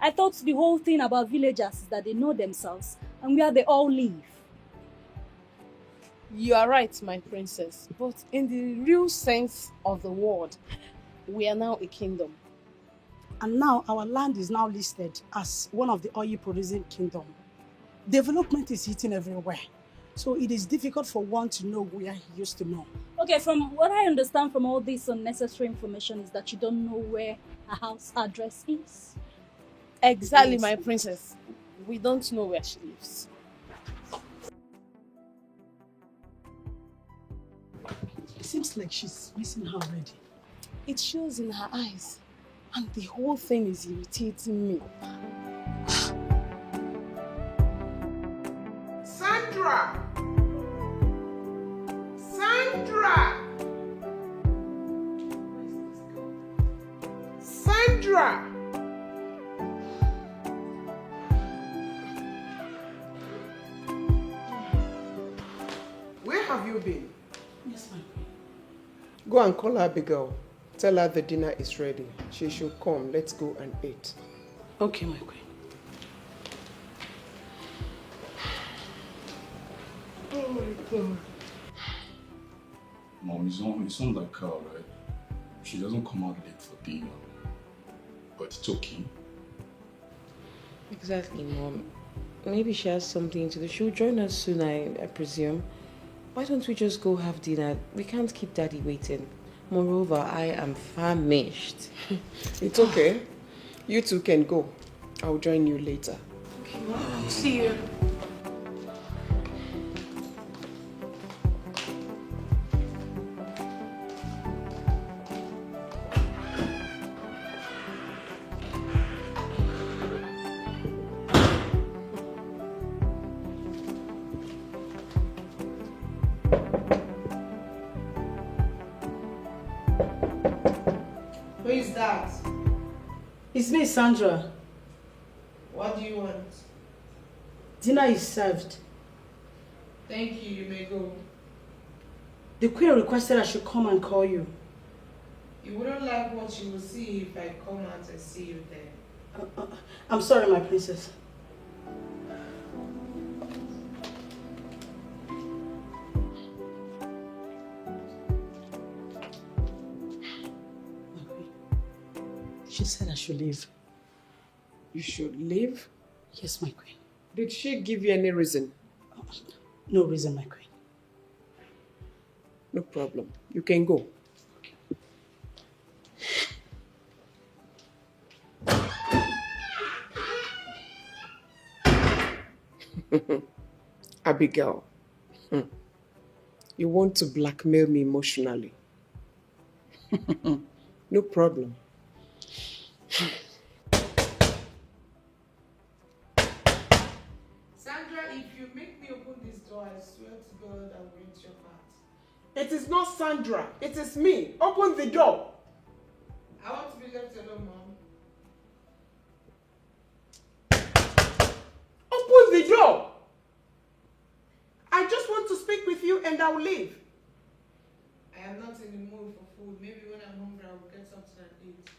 I thought the whole thing about villagers is that they know themselves and where they all live. You are right, my princess. But in the real sense of the word, we are now a kingdom. And now our land is now listed as one of the oil-producing kingdom. Development is hitting everywhere. So it is difficult for one to know where he used to know. Okay, from what I understand from all this unnecessary information is that you don't know where her house address is. Exactly, my princess. We don't know where she lives. It seems like she's missing her already. It shows in her eyes. And the whole thing is irritating me. Sandra! Sandra! Sandra! Where have you been? Yes, ma'am. Go and call Abigail. Tell her the dinner is ready. She should come. Let's go and eat. Okay, my queen. Oh my God. Mom, it's not like her, right? She doesn't come out late for dinner. But it's okay. Exactly, Mom. Maybe she has something to do. She'll join us soon, I presume. Why don't we just go have dinner? We can't keep Daddy waiting. Moreover, I am famished. It's okay. You two can go. I'll join you later. Okay, Mom. See you. Who is that? It's me, Sandra. What do you want? Dinner is served. Thank you, you may go. The queen requested I should come and call you. You wouldn't like what you will see if I come out and see you there. I'm sorry, my princess. She said I should leave. You should leave? Yes, my queen. Did she give you any reason? No reason, my queen. No problem. You can go. Abigail, you want to blackmail me emotionally? No problem. Sandra, if you make me open this door, I swear to God I'll break your heart. It is not Sandra. It is me. Open the door. I want to be left alone, Mom. Open the door. I just want to speak with you and I'll leave. I am not in the mood for food. Maybe when I'm hungry, I will get something and eat.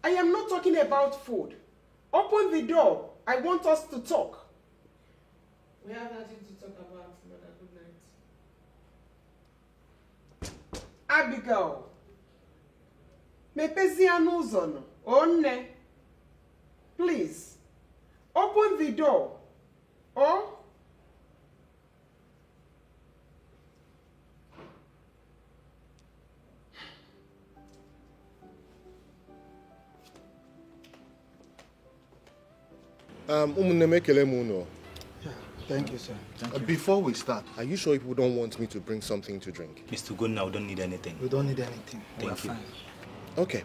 I am not talking about food. Open the door. I want us to talk. We have nothing to talk about, Mother. Good night. Abigail. Mepezie n'ụzọ nọ. Onne. Please. Open the door. Oh? Umuneme ekele m unu. Thank you, sir. Thank you. Before we start, are you sure people don't want me to bring something to drink? Mr. Gunna, we don't need anything. We don't need anything. We're Thank you. fine. Okay.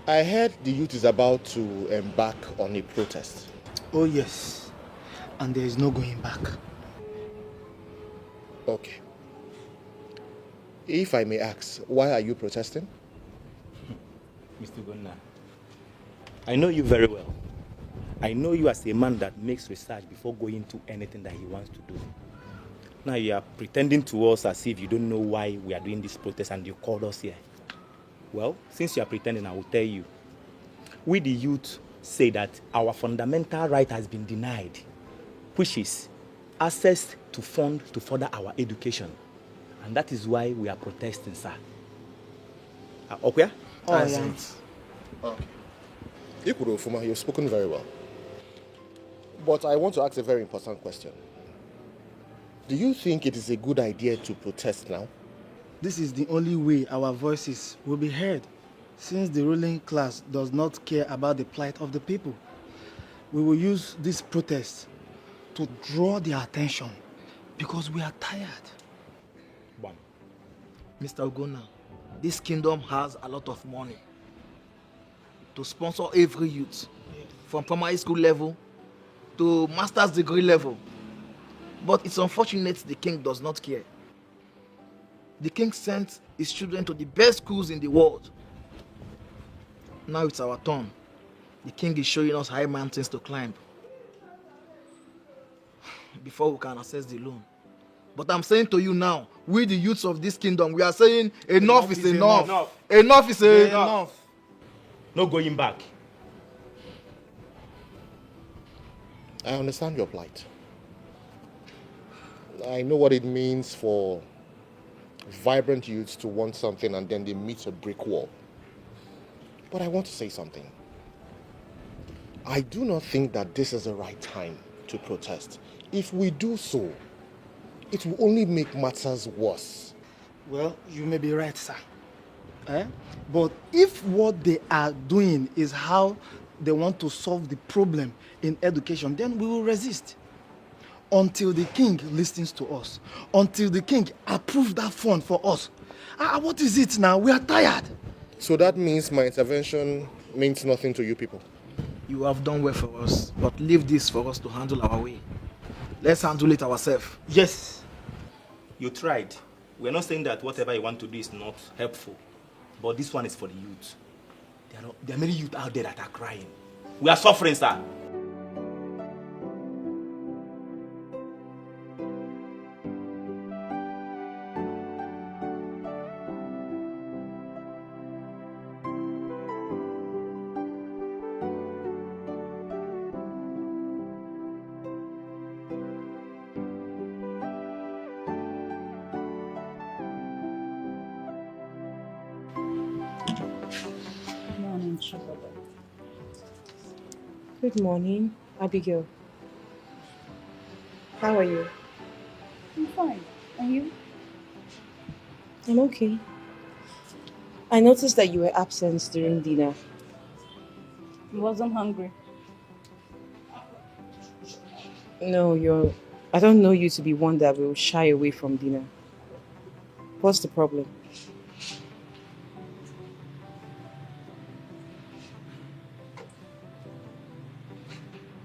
I heard the youth is about to embark on a protest. Oh, yes. And there is no going back. Okay. If I may ask, why are you protesting? Mr. Gonna, I know you very well. I know you as a man that makes research before going to anything that he wants to do. Now you are pretending to us as if you don't know why we are doing this protest and you called us here. Well, since you are pretending, I will tell you. We the youth say that our fundamental right has been denied, which is access to funds to further our education. And that is why we are protesting, sir. Okay? Oh, yeah. Okay. Ikwuru, you've spoken very well. But I want to ask a very important question. Do you think it is a good idea to protest now? This is the only way our voices will be heard, since the ruling class does not care about the plight of the people. We will use this protest to draw their attention because we are tired. One. Mr. Ogona, this kingdom has a lot of money to sponsor every youth, from primary school level to master's degree level. But it's unfortunate the king does not care. The king sent his children to the best schools in the world. Now it's our turn. The king is showing us high mountains to climb before we can access the loan. But I'm saying to you now, we the youths of this kingdom, we are saying enough is enough. Enough is enough. No going back. I understand your plight. I know what it means for vibrant youths to want something and then they meet a brick wall. But I want to say something. I do not think that this is the right time to protest. If we do so, it will only make matters worse. Well, you may be right, sir. But if what they are doing is how they want to solve the problem in education, then we will resist. Until the king listens to us. Until the king approves that fund for us. What is it now? We are tired. So that means my intervention means nothing to you people? You have done well for us, but leave this for us to handle our way. Let's handle it ourselves. Yes. You tried. We're not saying that whatever you want to do is not helpful. But this one is for the youth. There are many youth out there that are crying. We are suffering, sir. Good morning, Abigail. How are you? I'm fine. And you? I'm okay. I noticed that you were absent during dinner. I wasn't hungry. No, I don't know you to be one that will shy away from dinner. What's the problem?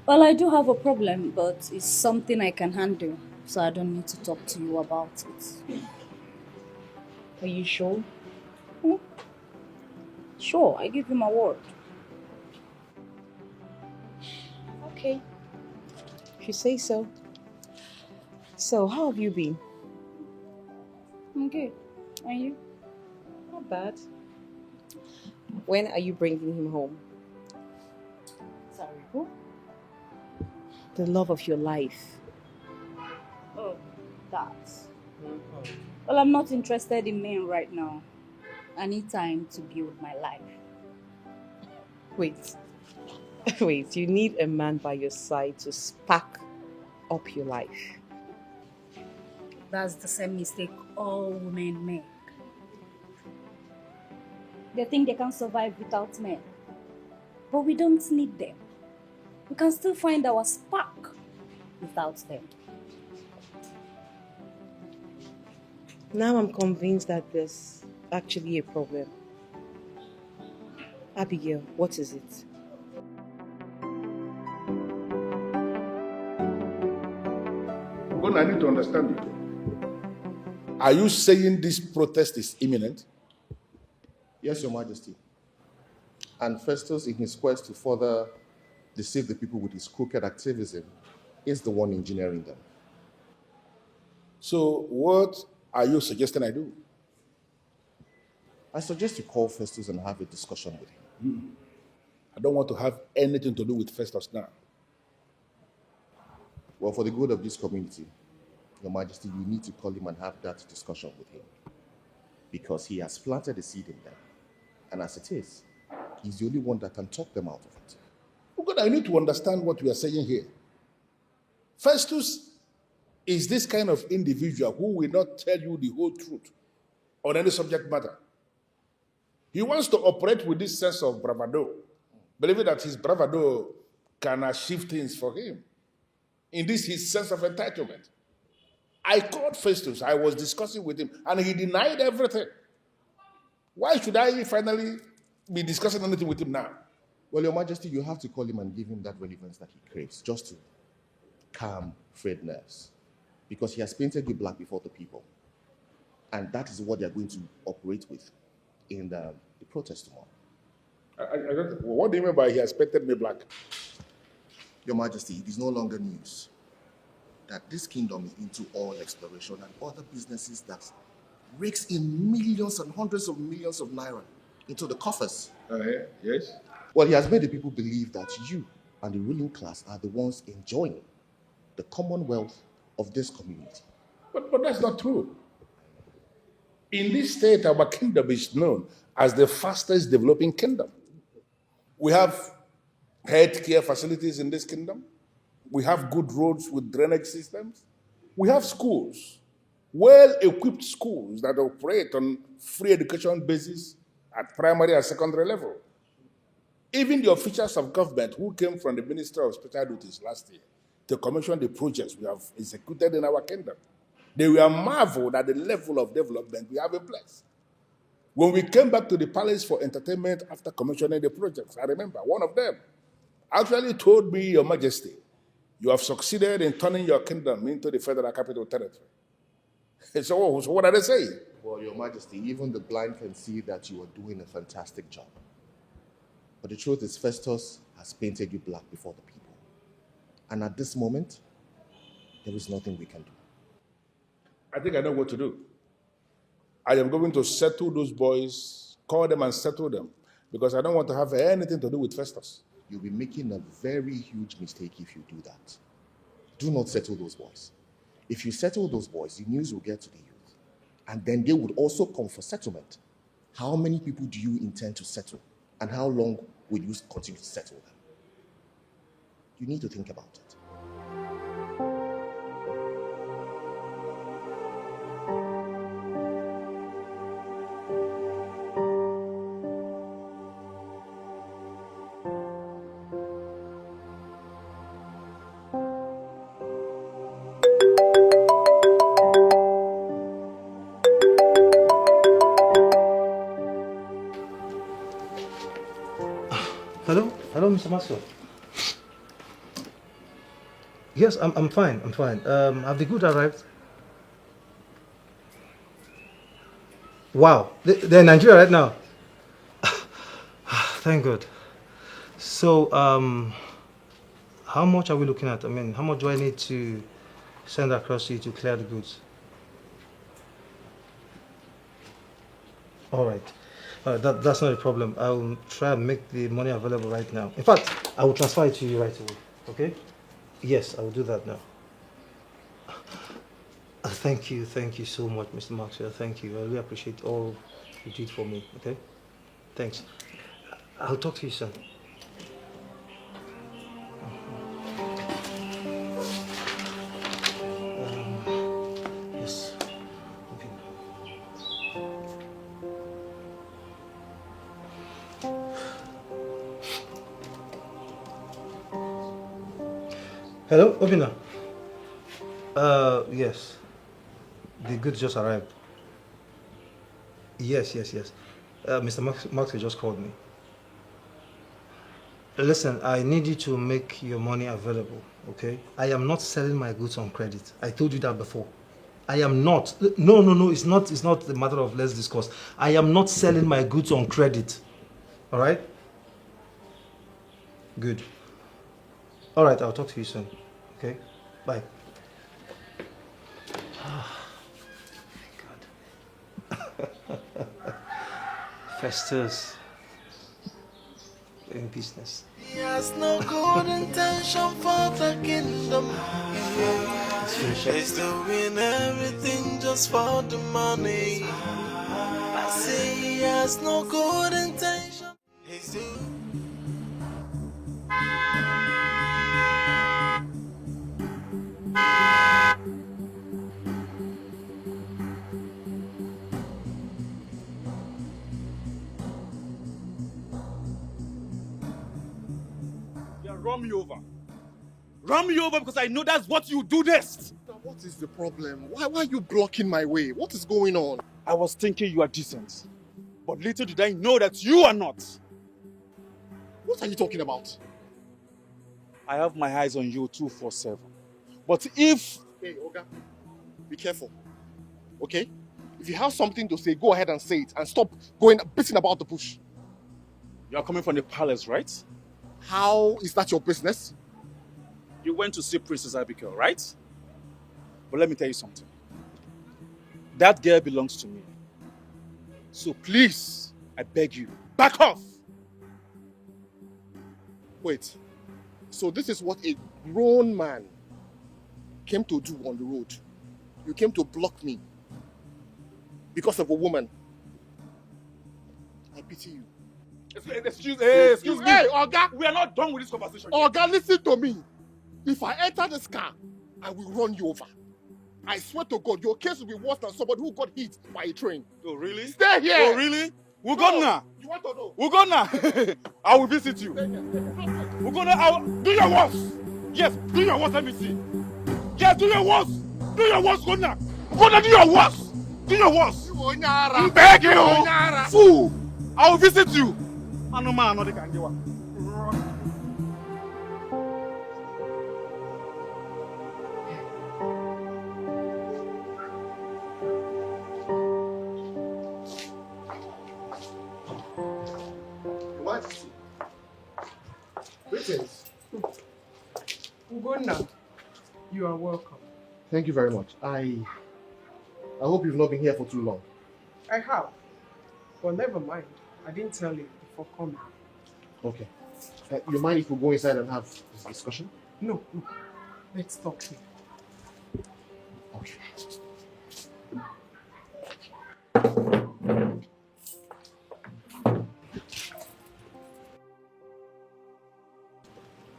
Well, I do have a problem, but it's something I can handle, so I don't need to talk to you about it. Are you sure? Sure, I give you my word. Okay. If you say so. So, how have you been? I'm good. And you? Not bad. When are you bringing him home? Sorry, who? The love of your life. Oh, that. Well, I'm not interested in men right now. I need time to build my life. Wait. Wait, you need a man by your side to spark up your life. That's the same mistake all women make. They think they can survive without men. But we don't need them. We can still find our spark without them. Now I'm convinced that there's actually a problem. Abigail, what is it? I need to understand you. Are you saying this protest is imminent? Yes, Your Majesty. And Festus, in his quest to further deceive the people with his crooked activism, is the one engineering them. So what are you suggesting I do? I suggest you call Festus and have a discussion with him. I don't want to have anything to do with Festus now. Well, for the good of this community, Your Majesty, you need to call him and have that discussion with him. Because he has planted a seed in them. And as it is, he's the only one that can talk them out of it. Oh God, I need to understand what we are saying here. Festus is this kind of individual who will not tell you the whole truth on any subject matter. He wants to operate with this sense of bravado, believing that his bravado can achieve things for him. In this, his sense of entitlement. I called Festus, I was discussing with him, and he denied everything. Why should I finally be discussing anything with him now? Well, Your Majesty, you have to call him and give him that relevance that he craves, just to calm frayed nerves. Because he has painted you black before the people. And that is what they are going to operate with in the protest tomorrow. What do you mean by he has painted me black? Your Majesty, it is no longer news that this kingdom is into oil exploration and other businesses that rakes in millions and hundreds of millions of naira into the coffers. Yes? Well, he has made the people believe that you and the ruling class are the ones enjoying the commonwealth of this community. But that's not true. In this state, our kingdom is known as the fastest developing kingdom. We have healthcare facilities in this kingdom. We have good roads with drainage systems. We have schools, well-equipped schools that operate on free education basis at primary and secondary level. Even the officials of government who came from the Ministry of Special Duties last year to commission the projects we have executed in our kingdom, they were marveled at the level of development we have in place. When we came back to the palace for entertainment after commissioning the projects, I remember one of them actually told me, Your Majesty, you have succeeded in turning your kingdom into the federal capital territory. So what are they saying? Well, Your Majesty, even the blind can see that you are doing a fantastic job. But the truth is, Festus has painted you black before the people. And at this moment, there is nothing we can do. I think I know what to do. I am going to settle those boys, call them and settle them, because I don't want to have anything to do with Festus. You'll be making a very huge mistake if you do that. Do not settle those boys. If you settle those boys, the news will get to the youth. And then they would also come for settlement. How many people do you intend to settle? And how long will you continue to settle them? You need to think about it. Hello, Mr. Maxwell. Yes, I'm fine. Have the goods arrived? Wow, they're in Nigeria right now. Thank God. So, how much are we looking at? I mean, how much do I need to send across to you to clear the goods? All right. That's not a problem. I'll try and make the money available right now. In fact, I will transfer it to you right away. Okay? Yes, I will do that now. Thank you so much, Mr. Maxwell. Thank you. I really appreciate all you did for me. Okay? Thanks. I'll talk to you soon. Yes. Hello, Obina. Yes. The goods just arrived. Yes. Mr. Maxwell just called me. Listen, I need you to make your money available, okay? I am not selling my goods on credit. I told you that before. I am not. No. It's not the matter of let's discuss. I am not selling my goods on credit. All right? Good. All right, I'll talk to you soon. Okay? Bye. Festus. In business. He has no good intention for the kingdom. He's doing everything just for the money. I say he has no good intention. He's doing. Run me over. Run me over because I know that's what you do next. What is the problem? Why are you blocking my way? What is going on? I was thinking you are decent. But little did I know that you are not. What are you talking about? I have my eyes on you 247. But if... Hey, Oga, be careful. Okay? If you have something to say, go ahead and say it and stop going beating about the bush. You are coming from the palace, right? How is that your business? You went to see Princess Abigail, right? But let me tell you something. That girl belongs to me. So please, I beg you, back off! Wait. So this is what a grown man came to do on the road. You came to block me because of a woman. I pity you. Excuse me. Hey, Oga! We are not done with this conversation. Oga, listen to me. If I enter this car, I will run you over. I swear to God, your case will be worse than somebody who got hit by a train. Oh, really? Stay here! Oh, really? We're gone now. You want to know? We're gone now. I will visit you. We're gonna... Do your worst! Yes, do your worst, let me see. Yes, do your worst! Do your worst, go now! Go now, do your worst! Do your worst! I'm begging you! Fool! I will visit you! Greetings. Ugonna, you are welcome. Thank you very much. I hope you've not been here for too long. I have. But never mind. I didn't tell you before coming. Okay. You mind if we go inside and have this discussion? No. Let's talk here. Okay.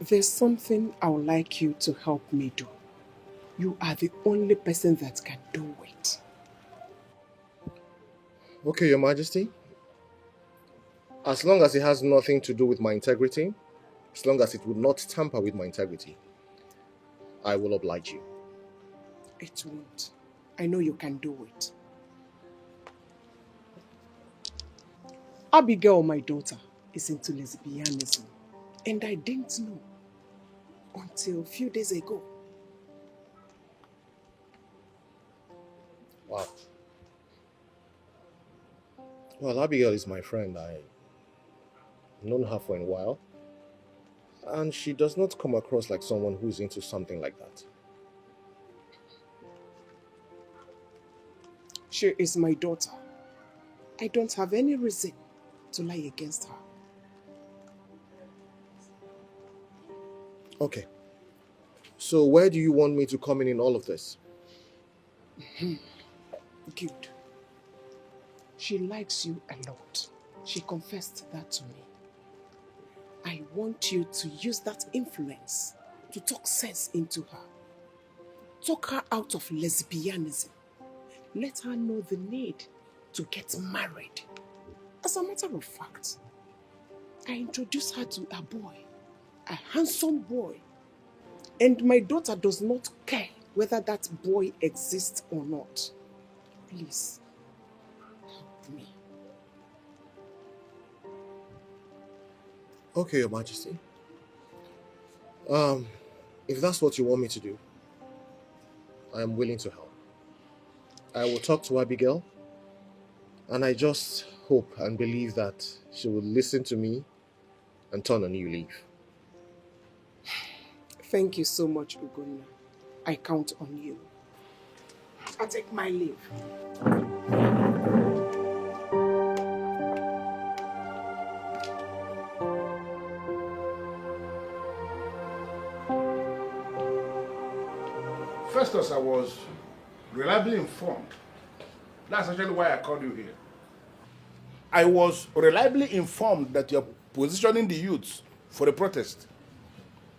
There's something I would like you to help me do. You are the only person that can do it. Okay, Your Majesty. As long as it has nothing to do with my integrity, as long as it will not tamper with my integrity, I will oblige you. It won't. I know you can do it. Abigail, my daughter, is into lesbianism. And I didn't know until a few days ago. Wow. Well, Abigail is my friend. I've known her for a while. And she does not come across like someone who's into something like that. She is my daughter. I don't have any reason to lie against her. Okay. So where do you want me to come in all of this? Good. She likes you a lot. She confessed that to me. I want you to use that influence to talk sense into her. Talk her out of lesbianism. Let her know the need to get married. As a matter of fact, I introduced her to a boy, a handsome boy. And my daughter does not care whether that boy exists or not. Please, help me. Okay, Your Majesty. If that's what you want me to do, I am willing to help. I will talk to Abigail, and I just hope and believe that she will listen to me and turn a new leaf. Thank you so much, Ugonna. I count on you. I take my leave. Festus, I was reliably informed. That's actually why I called you here. I was reliably informed that you're positioning the youths for a protest.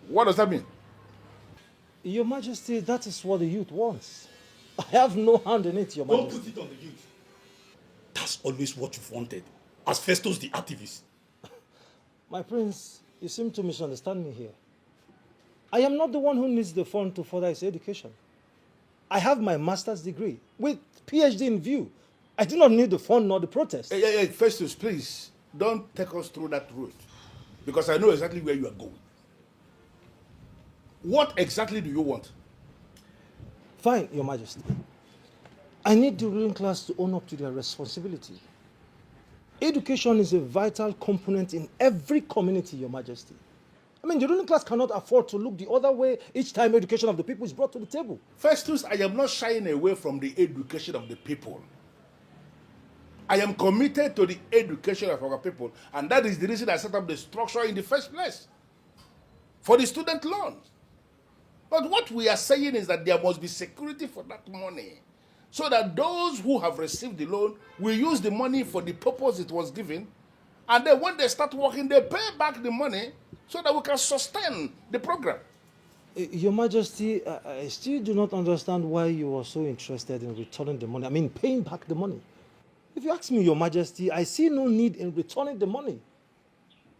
What does that mean? Your Majesty, that is what the youth wants. I have no hand in it, Your Majesty. Don't put it on the youth. That's always what you've wanted, as Festus the activist. My prince, you seem to misunderstand me here. I am not the one who needs the fund to further his education. I have my master's degree with PhD in view. I do not need the fund nor the protest. Hey, Festus, please, don't take us through that route, because I know exactly where you are going. What exactly do you want? Fine, Your Majesty. I need the ruling class to own up to their responsibility. Education is a vital component in every community, Your Majesty. I mean, the ruling class cannot afford to look the other way each time education of the people is brought to the table. Festus, I am not shying away from the education of the people. I am committed to the education of our people, and that is the reason I set up the structure in the first place, for the student loans. But what we are saying is that there must be security for that money, so that those who have received the loan will use the money for the purpose it was given, and then when they start working, they pay back the money so that we can sustain the program. Your Majesty, I still do not understand why you are so interested in returning the money. I mean, paying back the money. If you ask me, Your Majesty, I see no need in returning the money.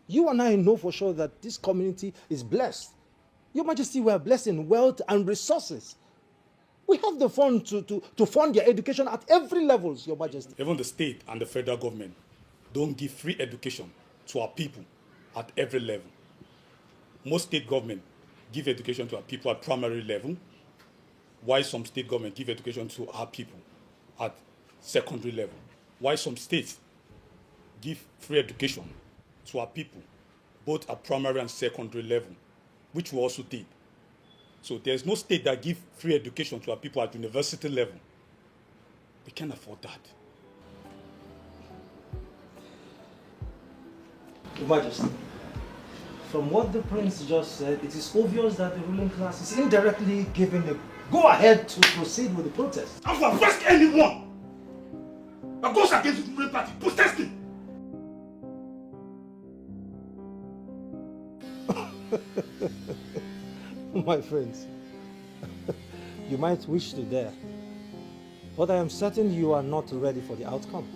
You and I know for sure that this community is blessed. Your Majesty, we are blessed in wealth and resources. We have the fund to fund their education at every level, Your Majesty. Even the state and the federal government don't give free education to our people at every level. Most state government give education to our people at primary level, while some state government give education to our people at secondary level. While some states give free education to our people, both at primary and secondary level, which we also did. So there's no state that give free education to our people at university level. We can't afford that. Your Majesty, from what the prince just said, it is obvious that the ruling class is indirectly giving the go-ahead to proceed with the protest. And for ask anyone that goes against the ruling party protesting. My friends, you might wish to dare, but I am certain you are not ready for the outcome.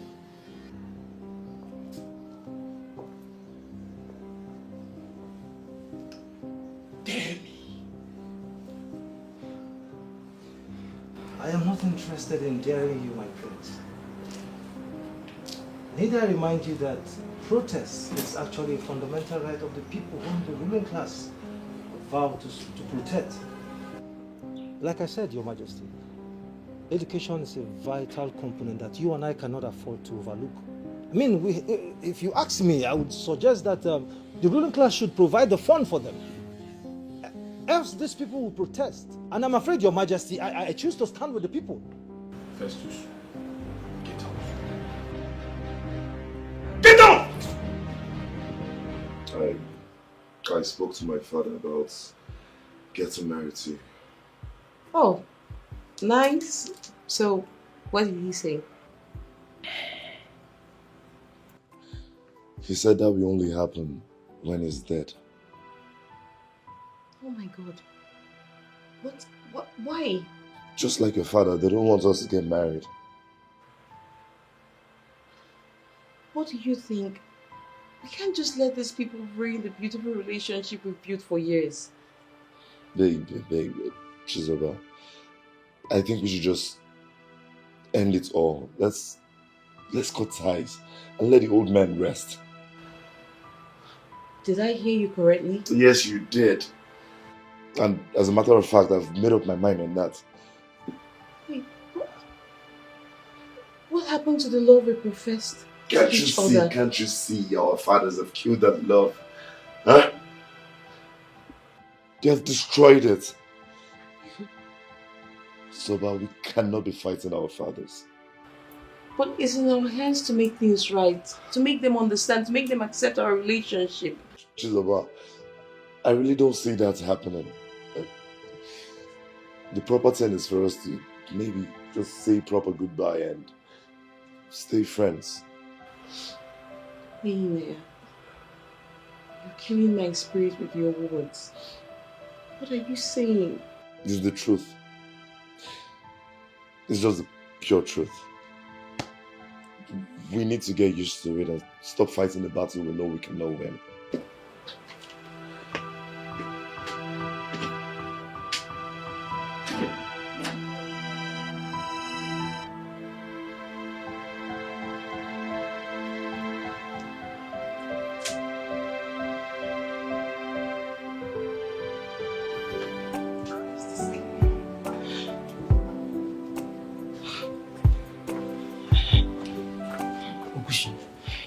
Dare me. I am not interested in daring you, my prince. Need I remind you that protest is actually a fundamental right of the people whom the ruling class vow to protect. Like I said, Your Majesty, education is a vital component that you and I cannot afford to overlook. I mean, if you ask me, I would suggest that the ruling class should provide the fund for them. Else these people will protest. And I'm afraid, Your Majesty, I choose to stand with the people. Festus, get out. Get out! I spoke to my father about getting married to you. Oh, nice. So, what did he say? He said that will only happen when he's dead. Oh my God. Why? Just like your father, they don't want us to get married. What do you think? We can't just let these people ruin the beautiful relationship we've built for years. Babe, Chizoba, I think we should just end it all. Let's cut ties and let the old man rest. Did I hear you correctly? Yes, you did. And as a matter of fact, I've made up my mind on that. Wait, What happened to the love we professed to each other? Can't you see our fathers have killed that love? Huh? They have destroyed it. So we cannot be fighting our fathers. But it's in our hands to make things right, to make them understand, to make them accept our relationship. Chizoba, I really don't see that happening. The proper thing is for us to maybe just say proper goodbye and stay friends. Hey, Nea, you're killing my spirit with your words. What are you saying? It's the truth. It's just the pure truth. We need to get used to it and stop fighting the battle we know we cannot win.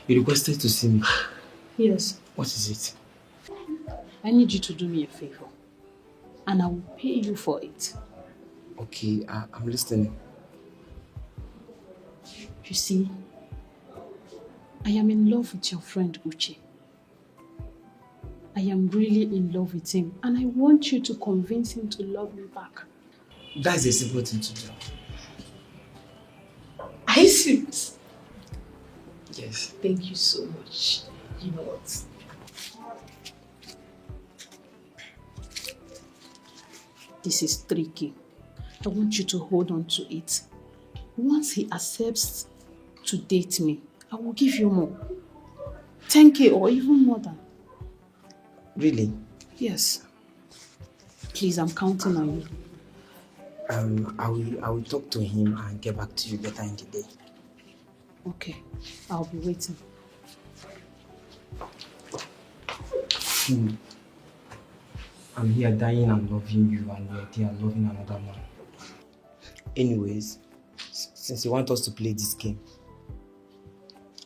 You requested to see me. Yes. What is it? I need you to do me a favor. And I will pay you for it. Okay, I'm listening. You see, I am in love with your friend Uche. I am really in love with him. And I want you to convince him to love me back. That's a simple thing to do. Are you serious? Yes. Thank you so much. You know what? This is tricky. I want you to hold on to it. Once he accepts to date me, I will give you more. 10K or even more than. Really? Yes. Please, I'm counting on you. I will talk to him and get back to you later in the day. Okay, I'll be waiting. I'm here dying and loving you, and you're there loving another man. Anyways, since you want us to play this game,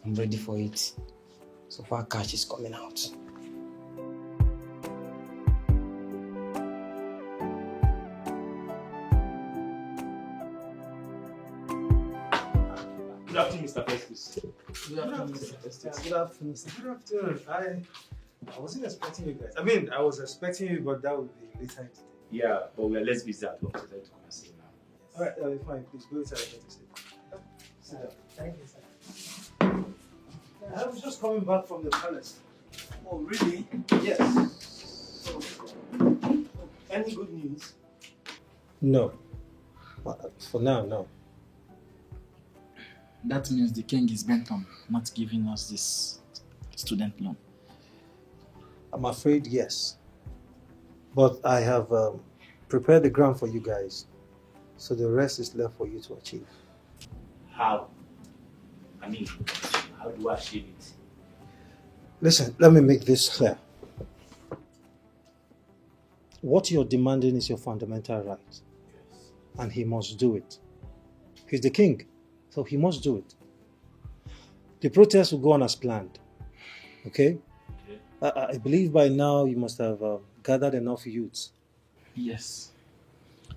I'm ready for it. So far, cash is coming out. Good afternoon, Mr. Festus. Good afternoon, Mr. Festus. Good afternoon, sir. Good afternoon. I wasn't expecting you guys. I mean, I was expecting you, but that would be later in today. Yeah, but we are less busy at work, so I'd like to come and see you now. Alright, fine. Please go inside and get a seat. Sit down. Thank you, sir. I was just coming back from the palace. Oh, really? Yes. So, any good news? No. For now, no. That means the king is bent on not giving us this student loan. I'm afraid yes. But I have prepared the ground for you guys. So the rest is left for you to achieve. How? I mean, how do I achieve it? Listen, let me make this clear. What you're demanding is your fundamental right. Yes. And he must do it. He's the king, so he must do it. The protest will go on as planned. Okay? I believe by now you must have gathered enough youths. Yes.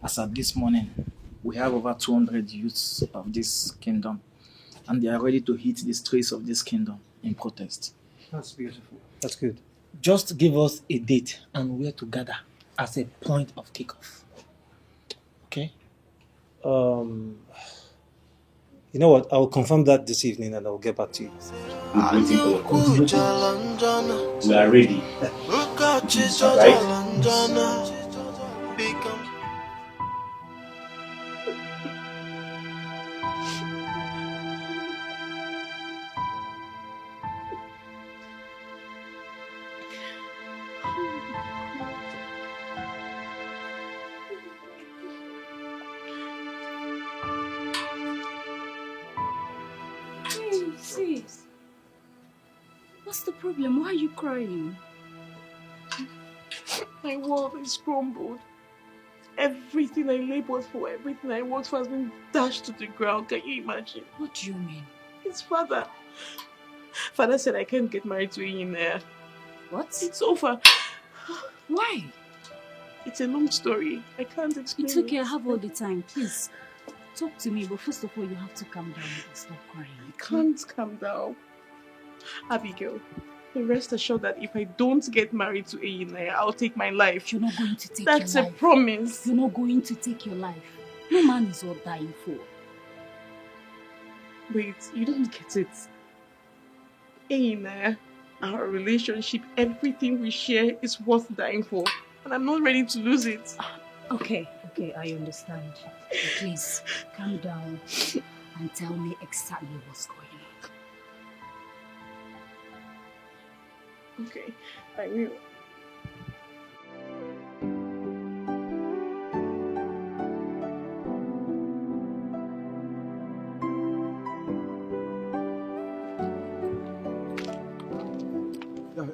As of this morning, we have over 200 youths of this kingdom, and they are ready to hit the streets of this kingdom in protest. That's beautiful. That's good. Just give us a date and where to gather as a point of kickoff. Okay? You know what? I will confirm that this evening and I will get back to you. I'm waiting for your call. We are ready. Right? Sis, what's the problem? Why are you crying? My world is crumbled. Everything I labored for, everything I worked for has been dashed to the ground. Can you imagine? What do you mean? His father. Father said I can't get married to Ini. What? It's over. Why? It's a long story. I can't explain It's okay, it. I have all the time. Please, talk to me. But first of all, you have to calm down and stop crying. I can't calm down. Abigail, rest assured that if I don't get married to Ini, I'll take my life. You're not going to take That's your a life. promise. You're not going to take your life. No man is worth dying for. Wait, you don't get it. Ini, our relationship, everything we share is worth dying for. And I'm not ready to lose it. Okay, I understand. But please, calm down and tell me exactly what's going on. Okay, I will.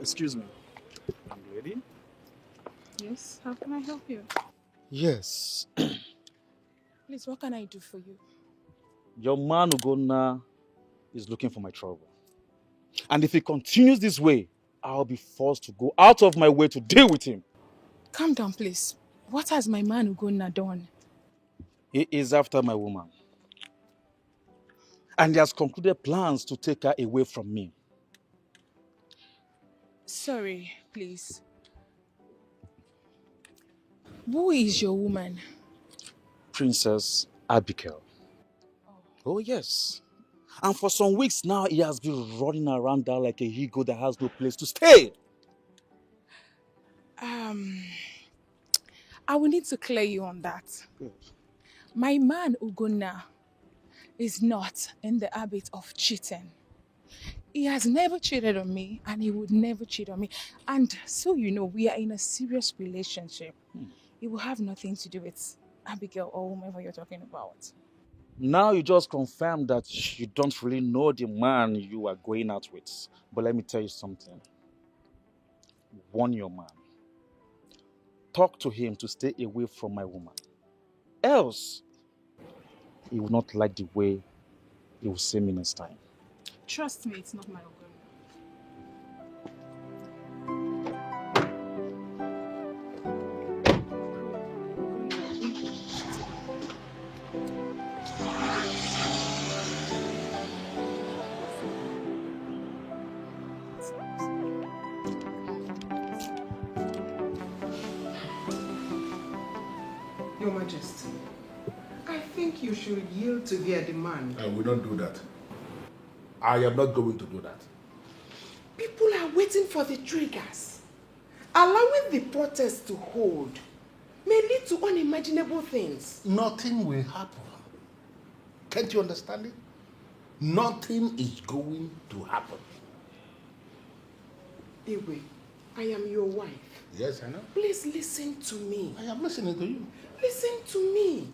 Excuse me. Lady? Yes, how can I help you? Yes. Please, what can I do for you? Your man Ugonna is looking for my trouble. And if he continues this way, I'll be forced to go out of my way to deal with him. Calm down, please. What has my man Ugonna done? He is after my woman. And he has concluded plans to take her away from me. Sorry, please. Who is your woman? Princess Abigail. Oh, yes. And for some weeks now, he has been running around there like a ego that has no place to stay. I will need to clear you on that. Good. My man Ugonna is not in the habit of cheating. He has never cheated on me and he would never cheat on me. And so you know, we are in a serious relationship. It will have nothing to do with Abigail or whomever you're talking about. Now you just confirmed that you don't really know the man you are going out with. But let me tell you something. Warn your man. Talk to him to stay away from my woman. Else, he will not like the way he will see me next time. Trust me, it's not my Ugonna. Your Majesty, I think you should yield to their demand. I will not do that. I am not going to do that. People are waiting for the triggers. Allowing the protest to hold may lead to unimaginable things. Nothing will happen. Can't you understand it? Nothing is going to happen. Iwe, I am your wife. Yes, I know. Please listen to me. I am listening to you. Listen to me.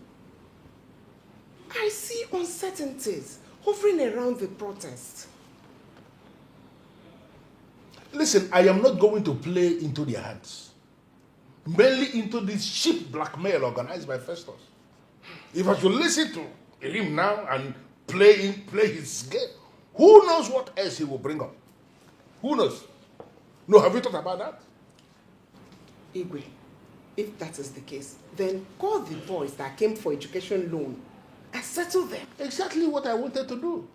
I see uncertainties hovering around the protest. Listen, I am not going to play into their hands. Mainly into this cheap blackmail organized by Festus. If I should listen to him now and play his game, who knows what else he will bring up? Who knows? No, have you thought about that? Igwe, if that is the case, then call the boys that came for education loan and settle them. Exactly what I wanted to do.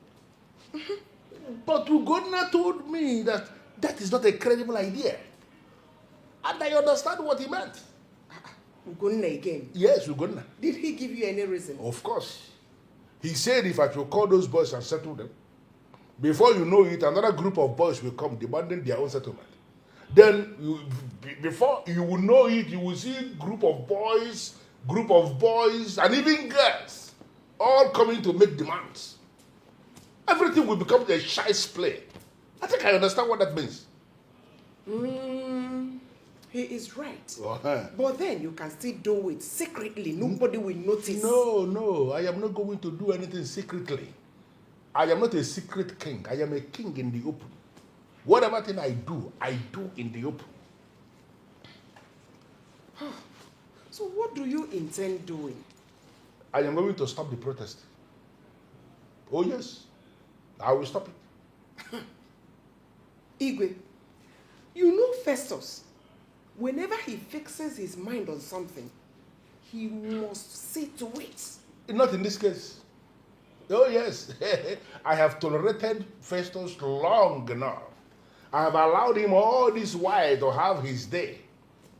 But Ugonna told me that that is not a credible idea. And I understand what he meant. Ugonna again? Yes, Ugonna. Did he give you any reason? Of course. He said if I should call those boys and settle them, before you know it, another group of boys will come demanding their own settlement. Then, before you will know it, you will see group of boys, and even girls all coming to make demands. Everything will become a shice play. I think I understand what that means. He is right. Uh-huh. But then you can still do it secretly. Nobody will notice. No, I am not going to do anything secretly. I am not a secret king. I am a king in the open. Whatever thing I do in the open. So what do you intend doing? I am going to stop the protest. Oh yes, I will stop it. Igwe, you know Festus. Whenever he fixes his mind on something, he must see to it. Not in this case. Oh yes, I have tolerated Festus long enough. I have allowed him all this while to have his day.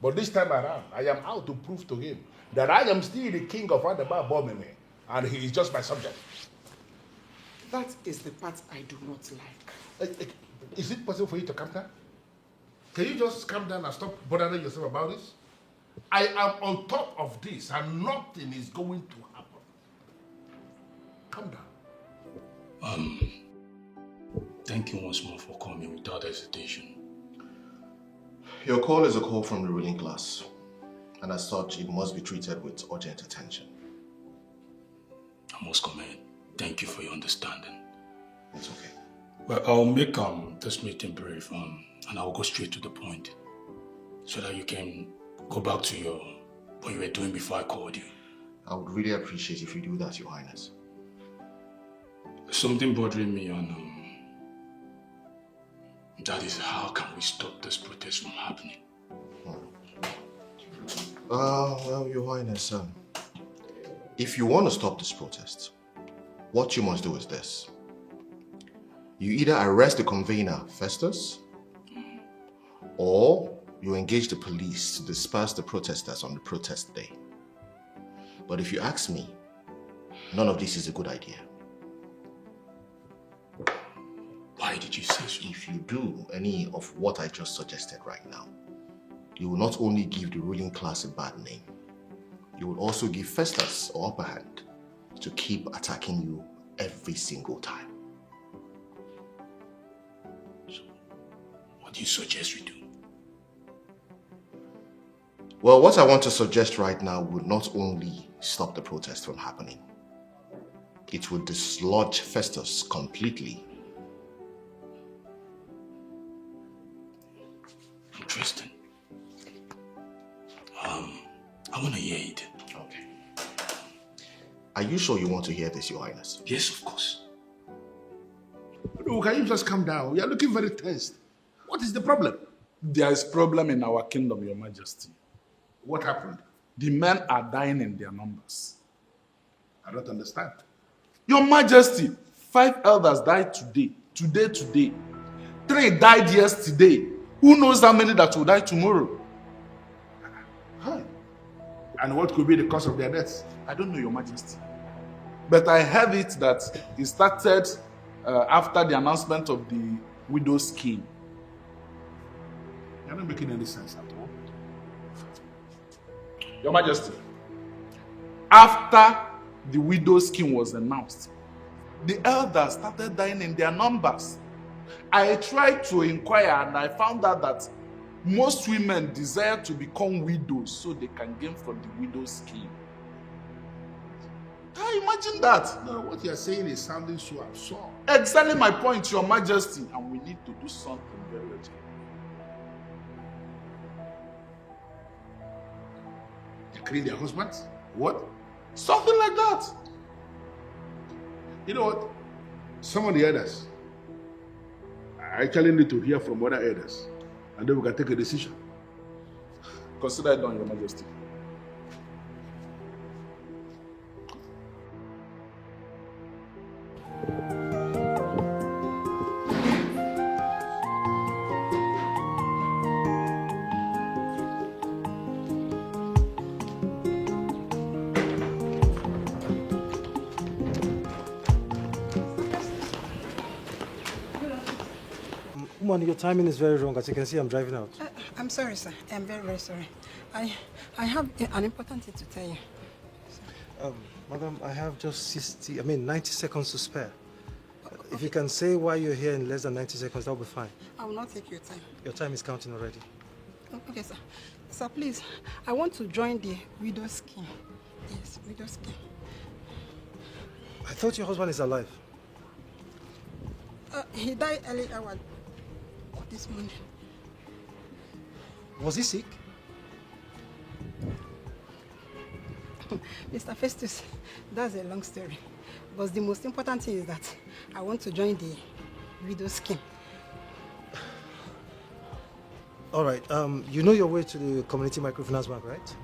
But this time around, I am out to prove to him that I am still the king of Adaba Bomeme, and he is just my subject. That is the part I do not like. Is it possible for you to calm down? Can you just calm down and stop bothering yourself about this? I am on top of this, and nothing is going to happen. Calm down. Thank you once more for coming without hesitation. Your call is a call from the ruling class, and as such, it must be treated with urgent attention. I must comment. Thank you for your understanding. It's okay. Well, I'll make this meeting brief, and I'll go straight to the point, so that you can go back to what you were doing before I called you. I would really appreciate if you do that, Your Highness. Something bothering me, and that is how can we stop this protest from happening? Well, Your Highness, if you want to stop this protest, what you must do is this. You either arrest the convener, Festus, or you engage the police to disperse the protesters on the protest day. But if you ask me, none of this is a good idea. Why did you say so? If you do any of what I just suggested right now, you will not only give the ruling class a bad name, you will also give Festus an upper hand to keep attacking you every single time. So, what do you suggest we do? Well, what I want to suggest right now would not only stop the protest from happening, it would dislodge Festus completely. Interesting. I want to hear it. Okay. Are you sure you want to hear this, Your Highness? Yes, of course. No, can you just calm down? You are looking very tensed. What is the problem? There is problem in our kingdom, Your Majesty. What happened? The men are dying in their numbers. I don't understand. Your Majesty, 5 elders died today. Today. 3 died yesterday. Who knows how many that will die tomorrow? Huh. And what could be the cause of their deaths? I don't know, Your Majesty. But I heard it that it started after the announcement of the widow's scheme. You're not making any sense at all. Your Majesty, after the widow's scheme was announced, the elders started dying in their numbers. I tried to inquire and I found out that most women desire to become widows so they can gain from the widow's scheme. Can you imagine that? No, what you're saying is sounding so absurd. Exactly my point, Your Majesty, and we need to do something very urgent. They're killing their husbands? What? Something like that. You know what? Some of the others, I actually need to hear from other elders, and then we can take a decision. Consider it done, Your Majesty. Woman, your timing is very wrong. As you can see, I'm driving out. I'm sorry, sir. I'm very, very sorry. I have an important thing to tell you. Madam, I have just 90 seconds to spare. If you can say why you're here in less than 90 seconds, that'll be fine. I will not take your time. Your time is counting already. Okay, sir. Sir, please, I want to join the widow scheme. Yes, widow scheme. I thought your husband is alive. He died early hour this morning. Was he sick? Mr. Festus, that's a long story. But the most important thing is that I want to join the widow scheme. All right, you know your way to the community microfinance bank, right?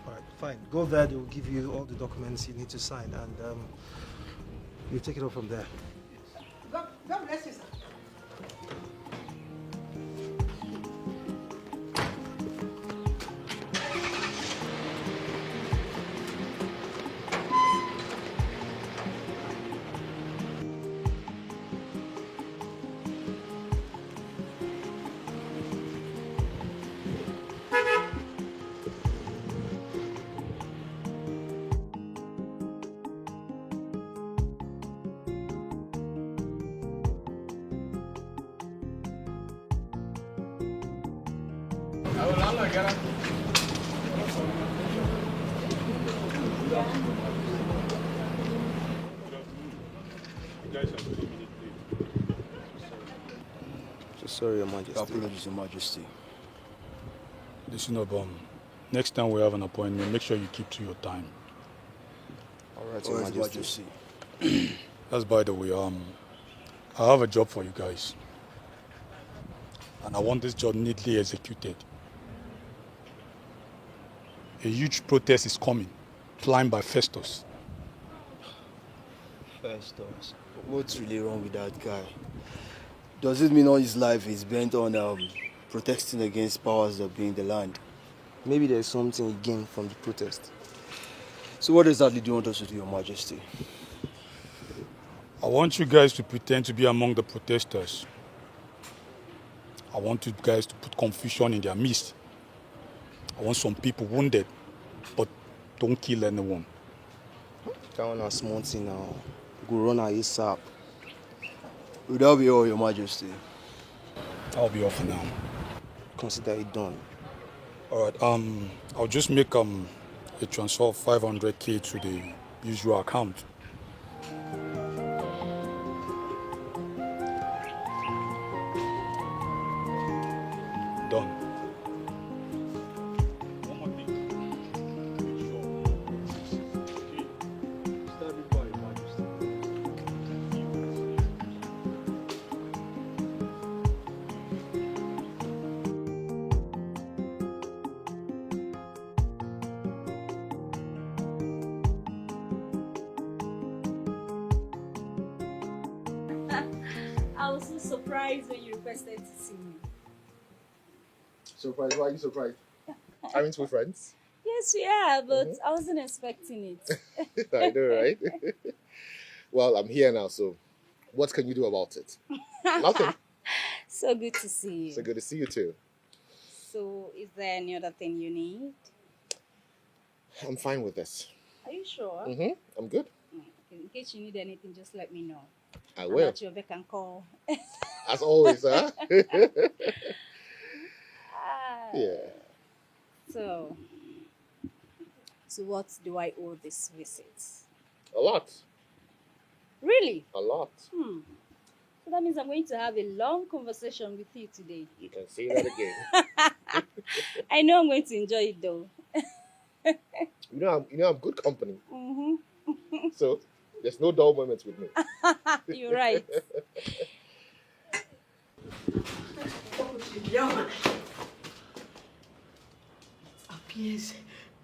All right, fine. Go there, they'll give you all the documents you need to sign, and you take it up from there. God bless you, sir. Sorry, Your Majesty. Apologies, Your Majesty. Listen up, next time we have an appointment, make sure you keep to your time. All right, Your Majesty. That's by the way, I have a job for you guys. And I want this job neatly executed. A huge protest is coming, planned by Festus. Festus? What's really wrong with that guy? Does it mean all his life is bent on protesting against powers that be in the land? Maybe there's something he gained from the protest. So what exactly do you want us to do, Your Majesty? I want you guys to pretend to be among the protesters. I want you guys to put confusion in their midst. I want some people wounded, but don't kill anyone. That one is small thing now. Go run ASAP. Would that be all, Your Majesty? I'll be off for now. Consider it done. All right, I'll just make a transfer of 500K to the usual account. Done. I was so surprised when you requested to see me. Surprised? Why are you surprised? Aren't we friends? Yes, we are, but I wasn't expecting it. I know, right? Well, I'm here now, so what can you do about it? Nothing. So good to see you. So good to see you too. So, is there any other thing you need? I'm fine with this. Are you sure? I'm good. In case you need anything, just let me know. I will. I'm at your beck and call. As always, huh? Yeah. So what do I owe this visit? A lot. Really? A lot. So that means I'm going to have a long conversation with you today. You can say that again. I know I'm going to enjoy it though. You know I'm good company. So there's no dull moments with me. You're right. Appears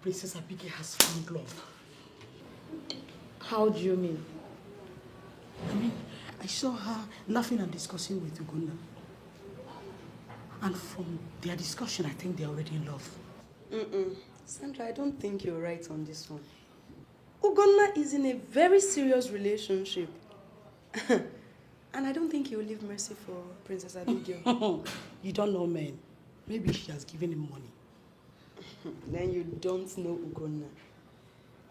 Princess Abigail has found love. How do you mean? I mean, I saw her laughing and discussing with Ugonna. And from their discussion, I think they're already in love. Sandra, I don't think you're right on this one. Ugonna is in a very serious relationship. And I don't think he will leave mercy for Princess Abigail. You don't know men. Maybe she has given him money. Then you don't know Ugonna.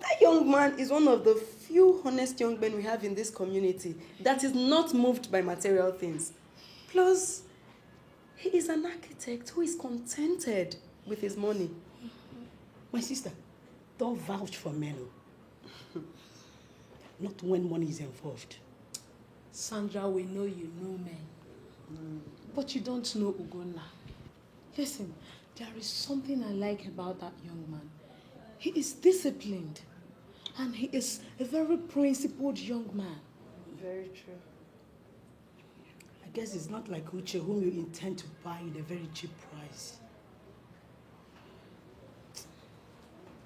That young man is one of the few honest young men we have in this community that is not moved by material things. Plus, he is an architect who is contented with his money. My sister, don't vouch for men. Not when money is involved. Sandra, we know you know men. But you don't know Ugonna. Listen, there is something I like about that young man. He is disciplined. And he is a very principled young man. Very true. I guess it's not like Uche, whom you intend to buy at a very cheap price.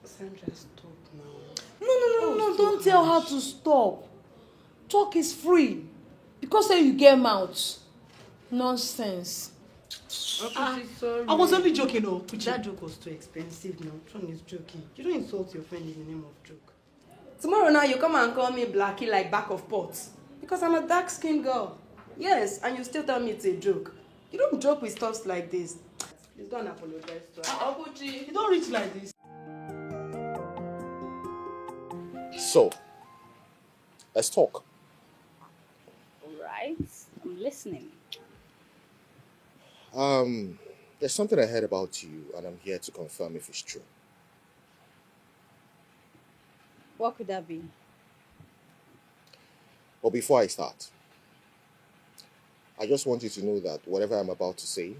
Sandra, stop now. No, don't tell her to stop. Talk is free. Because say you get mouth. Nonsense. Sorry. I was only joking, oh. That joke was too expensive now. Tron is joking. You don't insult your friend in the name of joke. Tomorrow now you come and call me Blackie like back of pots. Because I'm a dark-skinned girl. Yes, and you still tell me it's a joke. You don't joke with stuff like this. Please don't apologize to her. You don't reach like this. So, let's talk. Alright, I'm listening. There's something I heard about you, and I'm here to confirm if it's true. What could that be? But before I start, I just want you to know that whatever I'm about to say,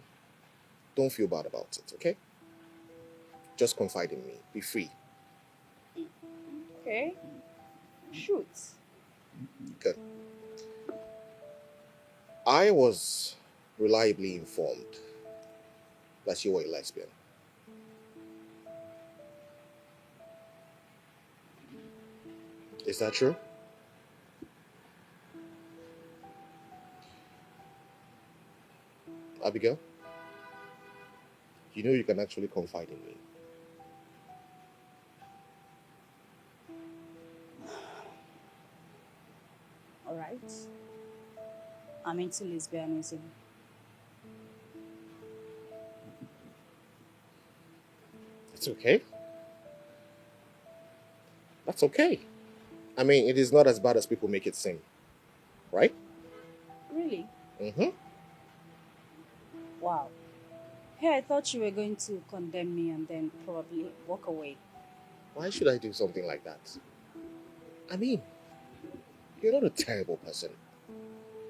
don't feel bad about it, okay? Just confide in me. Be free. Okay. Shoot. Good. I was reliably informed that you were a lesbian. Is that true? Abigail? You know you can actually confide in me. Alright. I'm into lesbianism. It's okay. That's okay. I mean, it is not as bad as people make it seem. Right? Really? Mm-hmm. Wow. Hey, I thought you were going to condemn me and then probably walk away. Why should I do something like that? I mean, you're not a terrible person.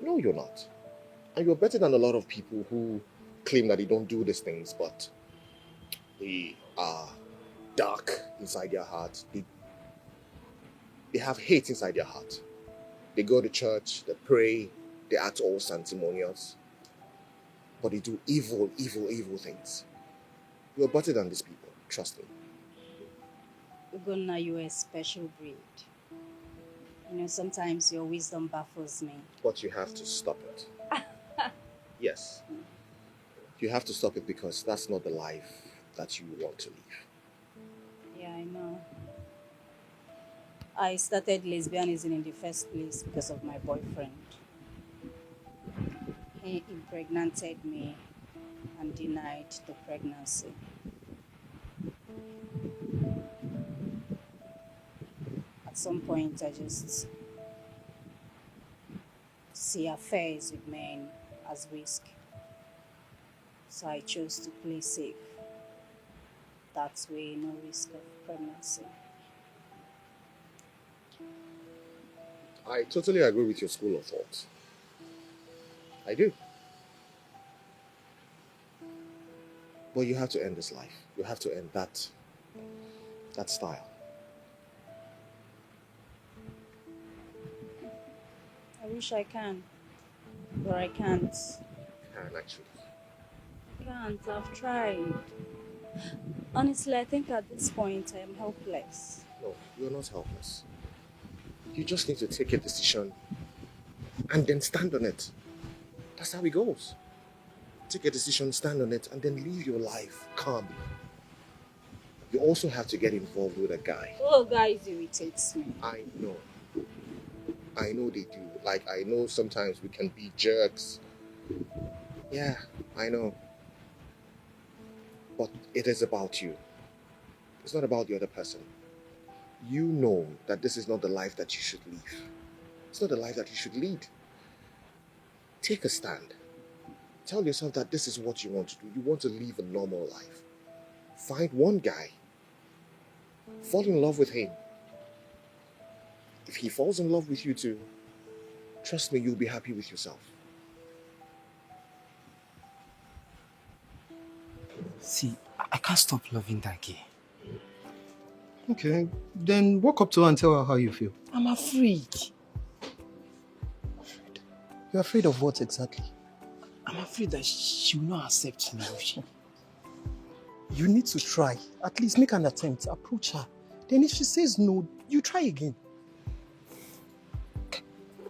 No, you're not. And you're better than a lot of people who claim that they don't do these things, but they are dark inside their heart. They have hate inside their heart. They go to church, they pray, they act all sanctimonious, but they do evil things. You're better than these people, trust me. Ugonna, you're a special breed. You know, sometimes your wisdom baffles me. But you have to stop it. Yes. You have to stop it because that's not the life that you want to live. Yeah, I know. I started lesbianism in the first place because of my boyfriend. He impregnated me and denied the pregnancy. At some point, I just see affairs with men as risk. So I chose to play safe. That way, no risk of pregnancy. I totally agree with your school of thought. I do. But you have to end this life. You have to end that style. I wish I can, but I can't. Can actually. Can't. I've tried. Honestly, I think at this point I am helpless. No, you're not helpless. You just need to take a decision and then stand on it. That's how it goes. Take a decision, stand on it, and then live your life calmly. You also have to get involved with a guy. Oh, guys irritates me. I know. I know they do. Like, I know sometimes we can be jerks. Yeah, I know. But it is about you. It's not about the other person. You know that this is not the life that you should live. It's not the life that you should lead. Take a stand. Tell yourself that this is what you want to do. You want to live a normal life. Find one guy. Fall in love with him. If he falls in love with you too, trust me, you'll be happy with yourself. See, I can't stop loving Dikeh. Okay, then walk up to her and tell her how you feel. I'm afraid. You're afraid of what exactly? I'm afraid that she will not accept me. You need to try. At least make an attempt. Approach her. Then if she says no, you try again.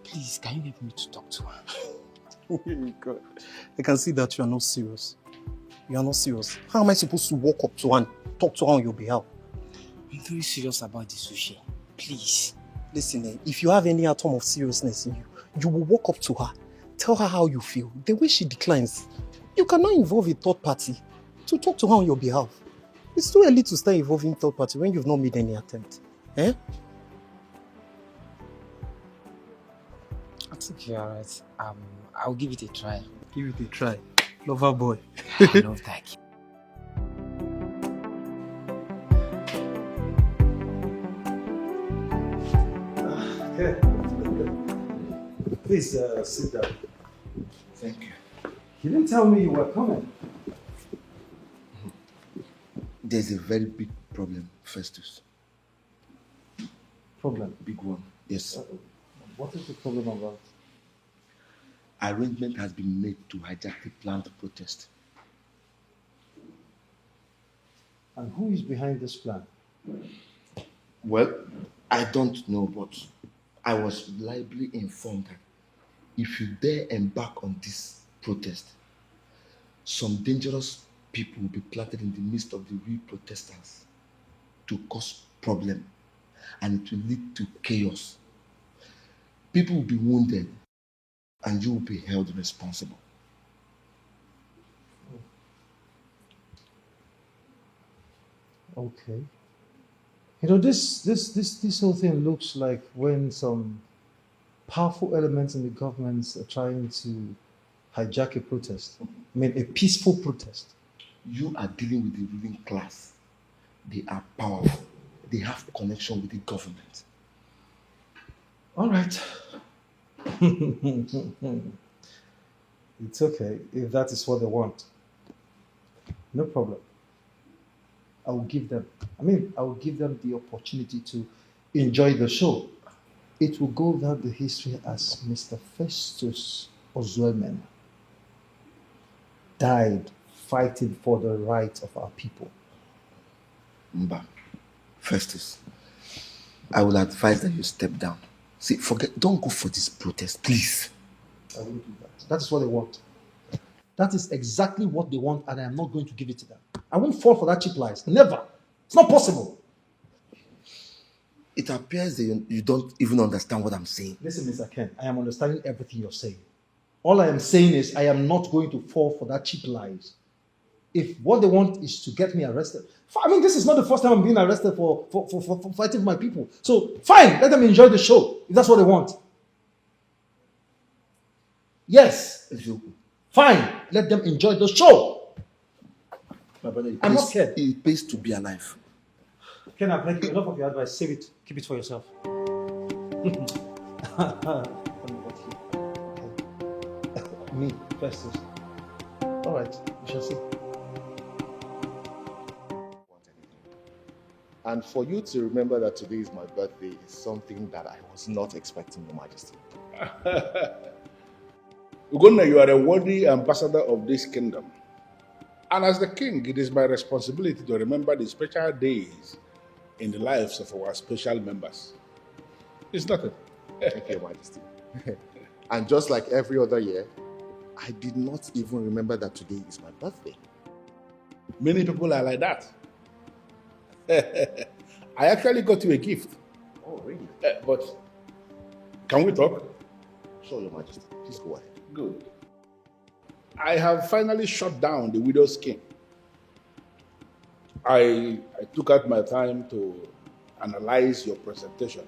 Please, can you help me to talk to her? God. I can see that you are not serious. You are not serious. How am I supposed to walk up to her and talk to her on your behalf? I'm very serious about this, Uche. Please. Listen, if you have any atom of seriousness in you, you will walk up to her, tell her how you feel. The way she declines, you cannot involve a third party to talk to her on your behalf. It's too early to start involving third party when you've not made any attempt. Eh? I think you're alright. I'll give it a try. Give it a try. Lover boy. I love Dikeh. Please sit down. Thank you. You didn't tell me you were coming. There's a very big problem, Festus. Problem? Big one, yes. What is the problem about? Arrangement has been made to hijack the planned protest. And who is behind this plan? Well, I don't know, but I was reliably informed that if you dare embark on this protest, some dangerous people will be planted in the midst of the real protesters to cause problem, and it will lead to chaos. People will be wounded, and you will be held responsible. Okay. You know, this whole thing looks like when some powerful elements in the government are trying to hijack a protest. I mean, a peaceful protest. You are dealing with the ruling class. They are powerful. They have connection with the government. All right. It's okay if that is what they want. No problem. I will give them the opportunity to enjoy the show. It will go down the history as Mr. Festus Ozuemen died fighting for the rights of our people. Mba, Festus, I will advise that you step down. See, don't go for this protest, please. I won't do that. That is what they want. That is exactly what they want, and I am not going to give it to them. I won't fall for that cheap lies. Never. It's not possible. It appears that you don't even understand what I'm saying. Listen, Mr. Ken, I am understanding everything you're saying. All I am saying is I am not going to fall for that cheap lies. If what they want is to get me arrested, I mean, this is not the first time I'm being arrested for fighting for my people. So, fine, let them enjoy the show, if that's what they want. Yes. Fine, let them enjoy the show. My brother, I'm not scared. It pays to be alive. Ken, I've heard enough of your advice. Save it. Keep it for yourself. Me, Festus. All right, we shall see. And for you to remember that today is my birthday is something that I was not expecting, Your Majesty. Ugonna, you are a worthy ambassador of this kingdom. And as the king, it is my responsibility to remember the special days in the lives of our special members. It's nothing. Thank you, Your Majesty. And just like every other year, I did not even remember that today is my birthday. Many people are like that. I actually got you a gift. Oh, really? But can we talk? Sure, Your Majesty. Please go ahead. Good. I have finally shut down the widow's scheme. I took out my time to analyze your presentation,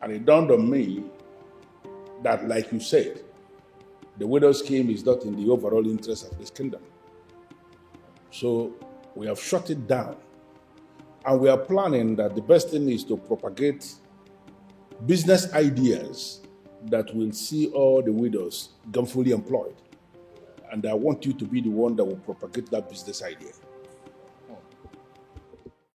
and it dawned on me that, like you said, the widow's scheme is not in the overall interest of this kingdom. So we have shut it down, and we are planning that the best thing is to propagate business ideas that will see all the widows gainfully employed. And I want you to be the one that will propagate that business idea.